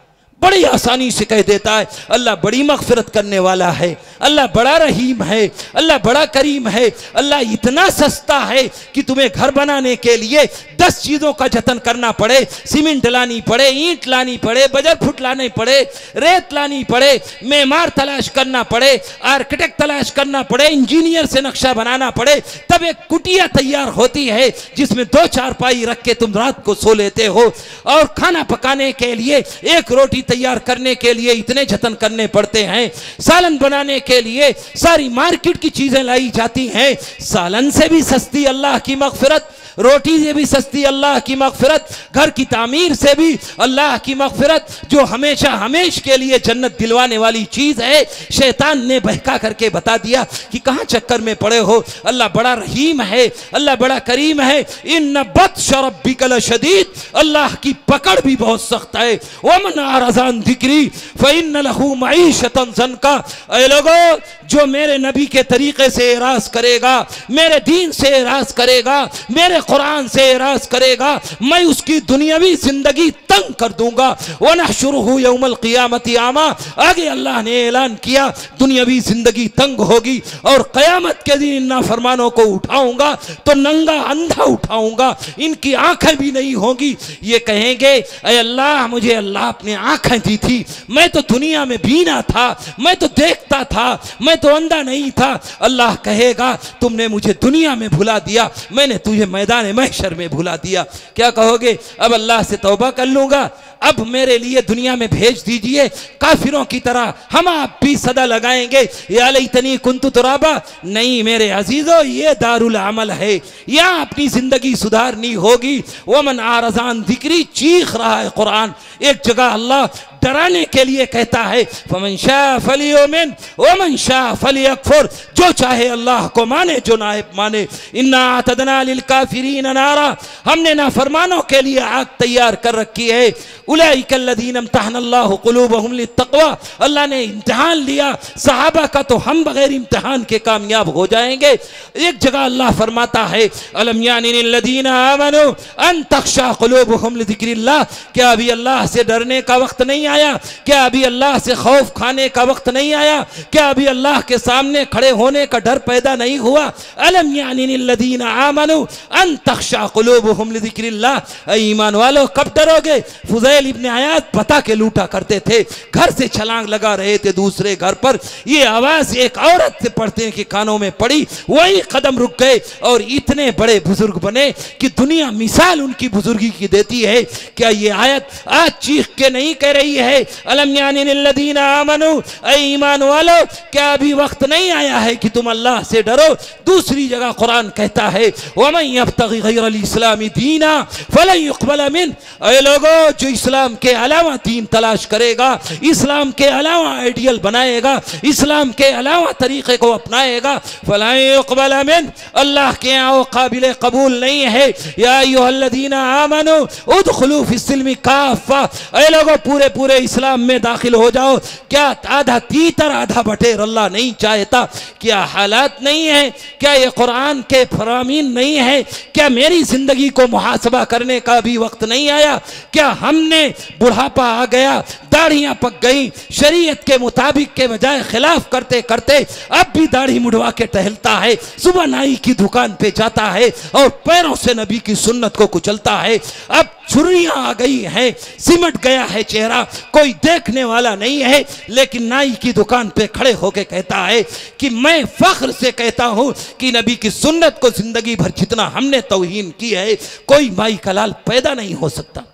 बड़ी आसानी से कह देता है। अल्लाह बड़ी मगफिरत करने वाला है, अल्लाह बड़ा रहीम है, अल्लाह बड़ा करीम है। अल्लाह इतना सस्ता है कि तुम्हें घर बनाने के लिए 10 चीज़ों का जतन करना पड़े, सीमेंट लानी पड़े, ईंट लानी पड़े, बजर फुट लाने पड़े, रेत लानी पड़े, मेमार तलाश करना पड़े, आर्किटेक्ट तलाश करना पड़े, इंजीनियर से नक्शा बनाना पड़े, तब एक कुटिया तैयार होती है जिसमें 2 चारपाई रख के तुम रात को सो लेते हो। और खाना पकाने के लिए, एक रोटी तैयार करने के लिए इतने जतन करने पड़ते हैं। सालन बनाने के लिए सारी मार्केट की चीजें लाई जाती हैं। सालन से भी सस्ती अल्लाह की मगफिरत, रोटी से भी सस्ती अल्लाह की मगफिरत, घर की तामीर से भी अल्लाह की मगफिरत, जो हमेशा हमेश के लिए जन्नत दिलवाने वाली चीज है। शैतान ने बहका करके बता दिया कि कहां चक्कर में पड़े हो। अल्लाह बड़ा रहीम है, अल्लाह बड़ा करीम है। इन्न बत्श रब्बिका लशदीद, अल्लाह की पकड़ भी बहुत सख्त है। वमन अरज़ान ज़िक्री फ़इन्न लहू मईशतन ज़नका। ऐ लोगों, जो मेरे नबी के तरीके से एराज करेगा, मेरे दीन से एराज करेगा, मेरे कुरान से एराज करेगा, मैं उसकी दुनियावी जिंदगी तंग कर दूंगा। वनहशुरुहु यौमल क़ियामति आमा, आगे अल्लाह ने ऐलान किया दुनियावी जिंदगी तंग होगी और क़यामत के दिन इन नाफरमानों को उठाऊंगा तो नंगा अंधा उठाऊंगा, इनकी आंखें भी नहीं होंगी। ये कहेंगे ऐ अल्लाह, मुझे अल्लाह अपनी आंखें दी थी, मैं तो दुनिया में बीना था, मैं तो देखता था, मैं तो अंधा नहीं था। अल्लाह कहेगा तुमने मुझे दुनिया में भुला दिया, मैंने तुझे मैदान महशर में भुला दिया। क्या कहोगे? अब अल्लाह से तौबा कर लूंगा, अब मेरे लिए दुनिया में भेज दीजिए। काफिरों की तरह हम आप भी सदा लगाएंगे या लैतनी कुन्तु तुराबा। नहीं मेरे अजीजों, ये दारुल अमल है, यहाँ अपनी जिंदगी सुधारनी होगी। वमन आरज़ान ज़िक्री, चीख रहा है कुरान। एक जगह अल्लाह डराने के लिए कहता है फमन शाअ फलियुमिन वमन शाअ फलियकफुर, जो चाहे अल्लाह को माने, जो ना माने। इन्ना अतदना लिल काफिरीन नारा, हमने नाफरमानों के लिए आग तैयार कर रखी है। उलाइका अल्लज़ीना इम्तहनल्लाहु क़ुलूबहुम लित्तक़वा, अल्लाह ने इम्तिहान लिया सहाबा का, तो हम बगैर इम्तिहान के कामयाब हो जाएंगे। एक जगह अल्लाह फरमाता है अलम यानि लिल्लज़ीना आमनू अन तख़शा क़ुलूबहुम लिज़िक्रिल्लाह, क्या अभी अल्लाह से डरने का वक्त नहीं आया? क्या अभी अल्लाह से खौफ खाने का वक्त नहीं आया? क्या अभी अल्लाह के सामने खड़े होने का डर पैदा नहीं हुआ? अलम यानि लिल्लज़ीना आमनू अन तख़शा क़ुलूबहुम लिज़िक्रिल्लाह, ईमान वालों कब डरोगे? फुज़ैल इब्न अयाद पता के लूटा करते थे, घर से छलांग लगा रहे थे दूसरे घर पर, ये आवाज एक औरत से पढ़ते के कानों में पड़ी, वही कदम रुक गए और इतने बड़े बुजुर्ग बने कि दुनिया मिसाल उनकी बुजुर्गी की देती है। क्या ये आयत आज चीख के नहीं कह रही है, अलम यानी लिल्लज़ीना आमनू, ऐ ईमान वालो क्या अभी वक्त नहीं आया है कि तुम अल्लाह से डरो। दूसरी जगह कुरान कहता है वमन यब्तगी गैरल इस्लामी दीना फलन युक़बल मिन, ऐ लोगो जो इस्लाम के अलावा दीन तलाश करेगा, इस्लाम के अलावा आइडियल बनाएगा, इस्लाम के अलावा तरीक़े को अपनाएगा, फलन युक़बल मिन, अल्लाह के यहाँ वो काबिल कबूल नहीं है। या अय्युहल्लज़ीना आमनू उदखुलू फिस्सिल्मि काफ़ा, ऐ लोगों पूरे पूरे इस्लाम में दाखिल हो जाओ। क्या आधा तीतर आधा बटेर अल्लाह नहीं चाहता? क्या हालात नहीं है? क्या ये कुरान के फरामीन नहीं है? क्या मेरी जिंदगी को मुहासबा करने का भी वक्त नहीं आया? क्या हमने बुढ़ापा आ गया, दाढ़ियां पक गई, शरीयत के मुताबिक के बजाय खिलाफ करते करते अब भी दाढ़ी मुड़वा के टहलता है, सुबह नाई की दुकान पे जाता है और पैरों से नबी की सुन्नत को कुचलता है। अब छुरियां आ गई हैं, सिमट गया है चेहरा, कोई देखने वाला नहीं है, लेकिन नाई की दुकान पे खड़े होके कहता है कि मैं फख्र से कहता हूं कि नबी की सुन्नत को जिंदगी भर जितना हमने तौहीन की है कोई माई का लाल पैदा नहीं हो सकता।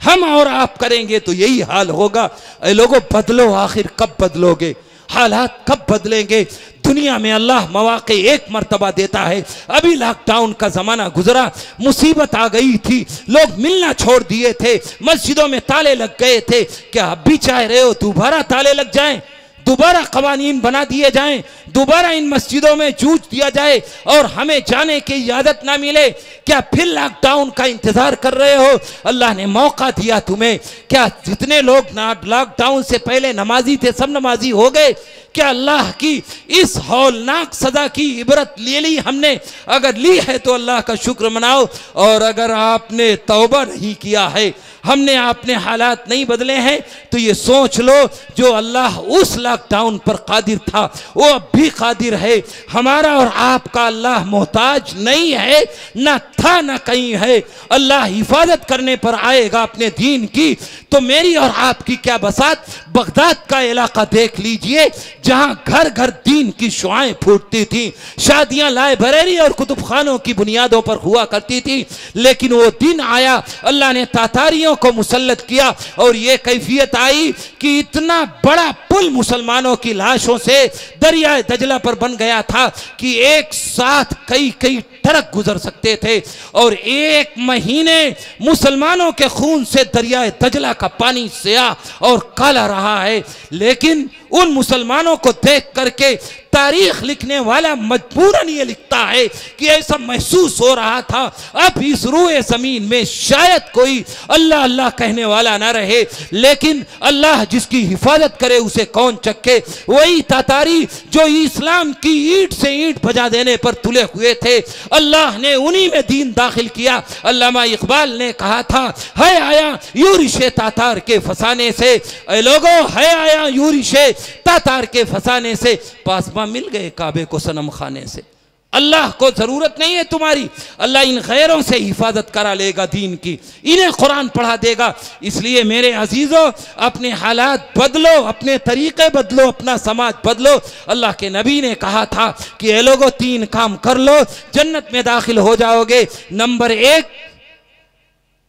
हम और आप करेंगे तो यही हाल होगा। ऐ लोगों बदलो, आखिर कब बदलोगे? हालात कब बदलेंगे? दुनिया में अल्लाह मौके एक मर्तबा देता है। अभी लॉकडाउन का ज़माना गुजरा, मुसीबत आ गई थी, लोग मिलना छोड़ दिए थे, मस्जिदों में ताले लग गए थे। क्या अब भी चाह रहे हो दोबारा ताले लग जाएं, दोबारा कवानीन बना दिए जाएं, दोबारा इन मस्जिदों में जूझ दिया जाए और हमें जाने की इजाज़त ना मिले? क्या फिर लॉकडाउन का इंतज़ार कर रहे हो? अल्लाह ने मौका दिया तुम्हें। क्या जितने लोग लॉकडाउन से पहले नमाजी थे सब नमाजी हो गए? क्या अल्लाह की इस हौलनाक सज़ा की इबरत ले ली हमने? अगर ली है तो अल्लाह का शुक्र मनाओ, और अगर आपने तौबा नहीं किया है, हमने आपने हालात नहीं बदले हैं, तो ये सोच लो जो अल्लाह उस लॉकडाउन पर कादिर था वो अब भी कादिर है। हमारा और आपका अल्लाह मोहताज नहीं है, ना था ना कहीं है। अल्लाह हिफाजत करने पर आएगा अपने दीन की, तो मेरी और आपकी क्या बसात। बगदाद का इलाका देख लीजिए जहां घर घर दीन की शुआएं फूटती थी, शादियां लाइब्रेरी और कुतुब खानों की बुनियादों पर हुआ करती थी, लेकिन वो दिन आया, अल्लाह ने तातारियों को मुसल्लत किया और ये कैफियत आई कि इतना बड़ा पुल मुसलमानों की लाशों से दरिया दजला पर बन गया था कि एक साथ कई कई ट्रक गुजर सकते थे, और एक महीने मुसलमानों के खून से दरिया दजला का पानी स्याह और काला रहा है। लेकिन उन मुसलमानों को देख करके तारीख लिखने वाला मजबूरन ये लिखता है कि ऐसा महसूस हो रहा था अब इस रूए ज़मीन में शायद कोई अल्लाह अल्लाह कहने वाला ना रहे, लेकिन अल्लाह जिसकी हिफाजत करे उसे कौन चखे। वही तातारी जो इस्लाम की ईंट से ईंट बजा देने पर तुले हुए थे, अल्लाह ने उन्हीं में दीन दाखिल किया। अल्लामा इकबाल ने कहा था, है आया यूरिशे तातार के फसाने से, ऐ लोगों है आया यूरिशे तातार के फसाने से, पासबा मिल गए काबे को सनम खाने से। अल्लाह को जरूरत नहीं है तुम्हारी, अल्लाह इन गैरों से हिफाजत करा लेगा दीन की, इन्हें कुरान पढ़ा देगा। इसलिए मेरे अजीजों अपने हालात बदलो, अपने तरीके बदलो, अपना समाज बदलो। अल्लाह के नबी ने कहा था कि ए लोगों 3 काम कर लो जन्नत में दाखिल हो जाओगे। नंबर 1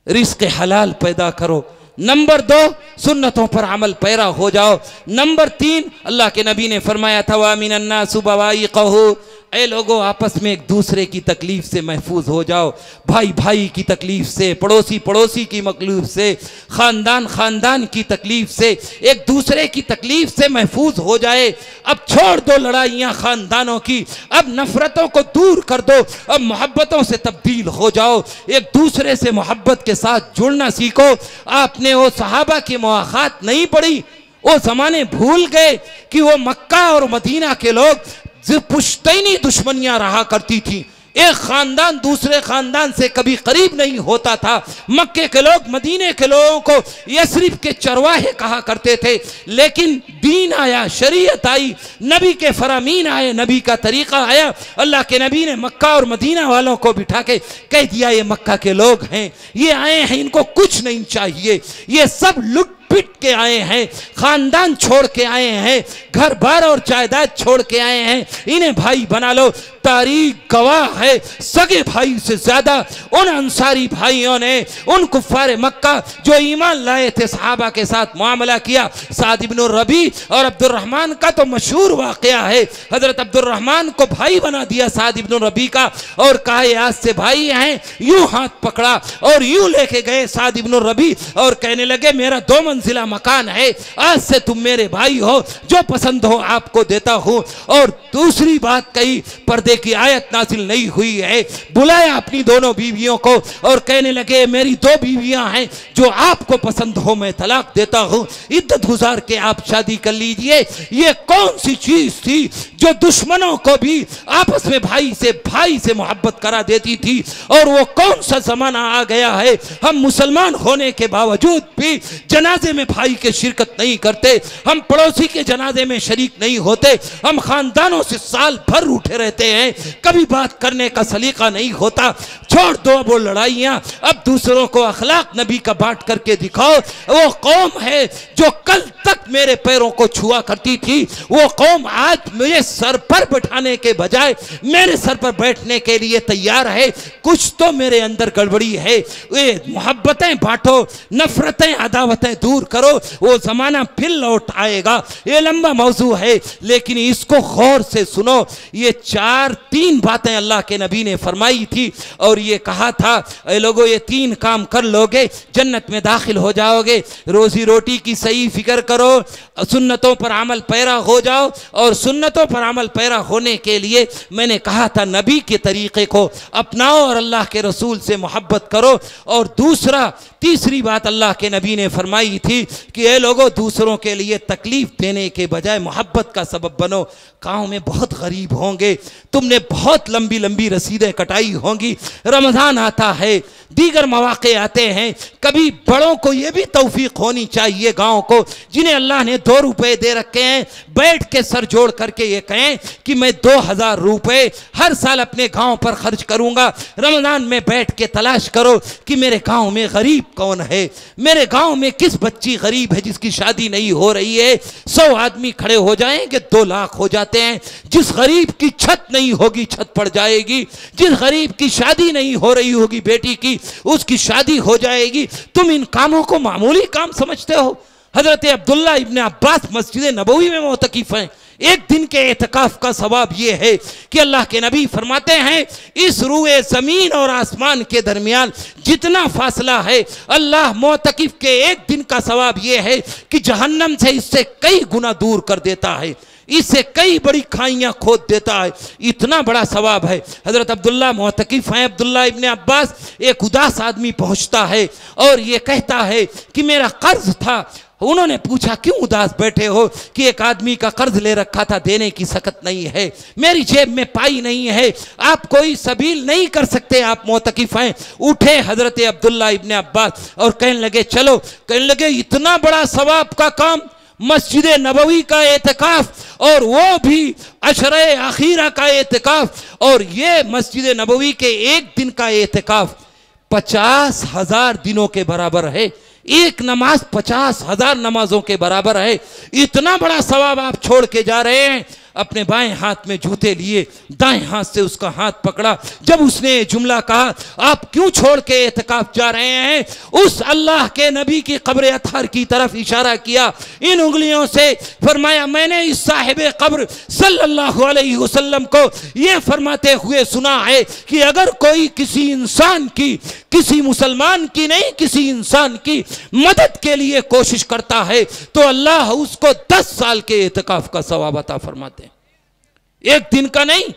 रिज़्क़ हलाल पैदा करो, नंबर 2 सुन्नतों पर अमल पैरा हो जाओ, नंबर 3 अल्लाह के नबी ने फरमाया था वामिनन्नासु बवाइक़हु, ऐ लोगों आपस में एक दूसरे की तकलीफ से महफूज हो जाओ, भाई भाई की तकलीफ से, पड़ोसी पड़ोसी की तकलीफ से, ख़ानदान ख़ानदान की तकलीफ से, एक दूसरे की तकलीफ से महफूज हो जाए। अब छोड़ दो लड़ाइयाँ ख़ानदानों की, अब नफ़रतों को दूर कर दो, अब मोहब्बतों से तब्दील हो जाओ, एक दूसरे से मोहब्बत के साथ जुड़ना सीखो। आपने वो सहाबा की मुआख़ात नहीं पढ़ी, वो ज़माने भूल गए कि वो मक्का और मदीना के लोग पुश्तैनी दुश्मनियां रहा करती थी, एक खानदान दूसरे खानदान से कभी करीब नहीं होता था। मक्के के लोग मदीने के लोगों को यसरिफ के चरवाहे कहा करते थे, लेकिन दीन आया, शरीयत आई, नबी के फरामीन आए, नबी का तरीका आया। अल्लाह के नबी ने मक्का और मदीना वालों को बिठा के कह दिया ये मक्का के लोग हैं, ये आए हैं, इनको कुछ नहीं चाहिए, ये सब लुट पिट के आए हैं, खानदान छोड़ के आए हैं, घर बार और जायदाद छोड़ के आए हैं, इन्हें भाई बना लो। तारीख गवाह है, सगे भाई से ज्यादा उन अंसारी भाइयों ने उन कुफ्फार मक्का जो ईमान लाए थे सहाबा के साथ मुआमला किया। साद इब्न रबी और अब्दुर्रहमान का तो मशहूर वाकया है। हजरत अब्दुर्रहमान को भाई बना दिया साद इब्न रबी का और कहा आज से भाई हैं। यूं हाथ पकड़ा और यूं लेके गए साद इब्न रबी और कहने लगे मेरा 2 मंजिला मकान है, आज से तुम मेरे भाई हो, जो पसंद हो आपको देता हूं। और दूसरी बात कही, पर्दे की आयत नाजिल नहीं हुई है, बुलाया अपनी दोनों बीवियों को और कहने लगे मेरी 2 बीवियां हैं, जो आपको पसंद हो मैं तलाक देता हूं, इद्दत गुजार के आप शादी कर लीजिए। ये कौन सी चीज थी जो दुश्मनों को भी आपस में भाई से मोहब्बत करा देती थी? और वो कौन सा जमाना आ गया है, हम मुसलमान होने के बावजूद भी जनाजे में भाई के शिरकत नहीं करते, हम पड़ोसी के जनाजे में शरीक नहीं होते, हम खानदानों से साल भर उठे रहते हैं, कभी बात करने का सलीका नहीं होता। छोड़ दो वो लड़ाइयां, अब दूसरों को अखलाक नबी का बांट करके दिखाओ। वो कौम है जो कल तक मेरे पैरों को छुआ करती थी, वो कौम आज मुझे सर पर बैठाने के बजाय मेरे सर पर बैठने के लिए तैयार है। कुछ तो मेरे अंदर गड़बड़ी है। वे मोहब्बतें बांटो, नफरतें अदावतें दूर करो, वो जमाना फिर लौट आएगा। ये लंबा मौजू है लेकिन इसको गौर से सुनो। ये 3 बातें अल्लाह के नबी ने फरमाई थी और ये कहा था ए लोगों ये 3 काम कर लोगे जन्नत में दाखिल हो जाओगे। रोजी रोटी की सही फिक्र करो, सुन्नतों पर अमल पैरा हो जाओ और सुन्नतों पर अमल पैरा होने के लिए मैंने कहा था नबी के तरीके को अपनाओ और अल्लाह के रसूल से मोहब्बत करो। और तीसरी बात अल्लाह के नबी ने फरमाई थी कि ए लोगों दूसरों के लिए तकलीफ देने के बजाय मोहब्बत का सबब बनो। गाँव में बहुत गरीब होंगे, तुमने बहुत लंबी लंबी रसीदें कटाई होंगी, रमज़ान आता है, दीगर मौके आते हैं, कभी बड़ों को यह भी तौफीक होनी चाहिए गाँव को जिन्हें अल्लाह ने 2 रुपए दे रखे हैं, बैठ के सर जोड़ करके ये कहें कि मैं 2000 रुपए हर साल अपने गाँव पर खर्च करूँगा। रमज़ान में बैठ के तलाश करो कि मेरे गाँव में गरीब कौन है, मेरे गाँव में किस बच्ची गरीब है जिसकी शादी नहीं हो रही है। 100 आदमी खड़े हो जाएंगे 2 लाख हो जाते हैं। जिस गरीब की छत नहीं होगी छत पड़ जाएगी, जिस गरीब की शादी नहीं हो रही होगी बेटी की उसकी शादी हो जाएगी। तुम इन कामों को मामूली काम समझते हो। हजरत अब्दुल्ला इब्न अब्बास मस्जिद नबवी में मोतकिफ हैं। एक दिन के एतकाफ का सवाब यह है कि अल्लाह के नबी फरमाते हैं इस रूए जमीन और आसमान के दरमियान जितना फासला है अल्लाह मोतकिफ के एक दिन का सवाब यह है कि जहन्नम से इससे कई गुना दूर कर देता है, इससे कई बड़ी खाइयां खोद देता है। इतना बड़ा सवाब है। हजरत अब्दुल्ला मोतकिफ हैं। अब्दुल्ला इब्न अब्बास एक उदास आदमी पहुंचता है और ये कहता है कि मेरा कर्ज था। उन्होंने पूछा क्यों उदास बैठे हो? कि एक आदमी का कर्ज ले रखा था, देने की सकत नहीं है, मेरी जेब में पाई नहीं है, आप कोई सबील नहीं कर सकते, आप मोतकिफ हैं। उठे हजरत अब्दुल्ला इब्न अब्बास और कहने लगे चलो। कहने लगे इतना बड़ा सवाब का काम, मस्जिद नबवी का एतकाफ और वो भी अशरे आखिरा का एतकाफ, और ये मस्जिद नबवी के एक दिन का एतकाफ 50,000 दिनों के बराबर है। एक नमाज 50,000 नमाजों के बराबर है। इतना बड़ा सवाब आप छोड़ के जा रहे हैं। अपने बाएं हाथ में जूते लिए, दाएं हाथ से उसका हाथ पकड़ा। जब उसने जुमला कहा आप क्यों छोड़ के एतकाफ जा रहे हैं, उस अल्लाह के नबी की कब्र अतहर की तरफ इशारा किया इन उंगलियों से। फरमाया मैंने इस साहिबे कब्र सल्लल्लाहु अलैहि वसल्लम को यह फरमाते हुए सुना है कि अगर कोई किसी इंसान की, किसी मुसलमान की नहीं, किसी इंसान की मदद के लिए कोशिश करता है तो अल्लाह उसको 10 साल के एतकाफ का सवाब अता फरमाते हैं। एक दिन का नहीं।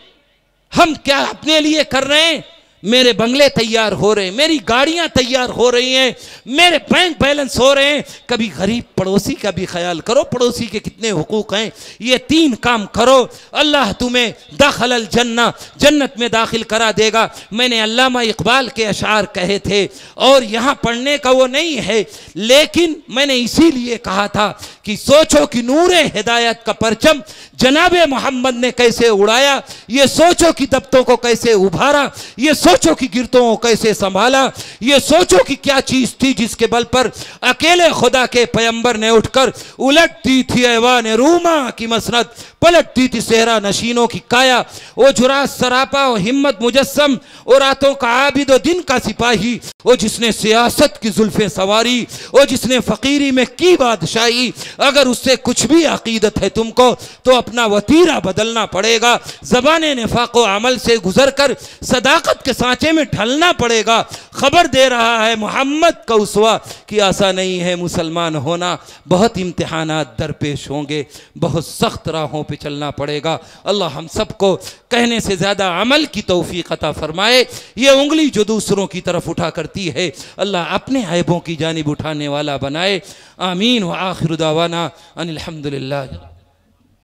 हम क्या अपने लिए कर रहे हैं? मेरे बंगले तैयार हो रहे हैं, मेरी गाड़ियां तैयार हो रही हैं, मेरे बैंक बैलेंस हो रहे हैं। कभी गरीब पड़ोसी का भी ख्याल करो, पड़ोसी के कितने हुकूक हैं। ये 3 काम करो, अल्लाह तुम्हें दाखिल जन्ना, जन्नत में दाखिल करा देगा। मैंने अल्लामा इकबाल के अशार कहे थे और यहाँ पढ़ने का वो नहीं है, लेकिन मैंने इसीलिए कहा था कि सोचो कि नूरे हिदायत का परचम जनाबे मोहम्मद ने कैसे उड़ाया, ये सोचो कि दब्तों को कैसे उभारा, ये सोचो कि गिरतों कैसे संभाला, ये सोचो कि क्या चीज थी जिसके बल पर अकेले खुदा के पैगंबर ने उठकर उलट दी थी ऐवान रूमा की मसनद, पलट दी थी सेहरा नशीनों की काया। वो जुरास सरापा और हिम्मत मुजस्सम और रातों का आबिद और दिन का सिपाही, वो जिसने सियासत की जुल्फे सवारी, वो जिसने फकीरी में की बादशाही। अगर उससे कुछ भी अकीदत है तुमको तो अपना वतीरा बदलना पड़ेगा, ज़बाने निफाक और अमल से गुजर कर सदाकत के सांचे में ढलना पड़ेगा। खबर दे रहा है मोहम्मद का उसवा कि ऐसा नहीं है मुसलमान होना, बहुत इम्तिहानात दरपेश होंगे, बहुत सख्त राहों पे चलना पड़ेगा। अल्लाह हम सबको कहने से ज़्यादा अमल की तौफीक अता फरमाए। ये उंगली जो दूसरों की तरफ उठा करती है अल्लाह अपने ऐबों की जानिब उठाने वाला बनाए। आमीन व आखिर दावाना अनिल हम्दुलिल्लाह।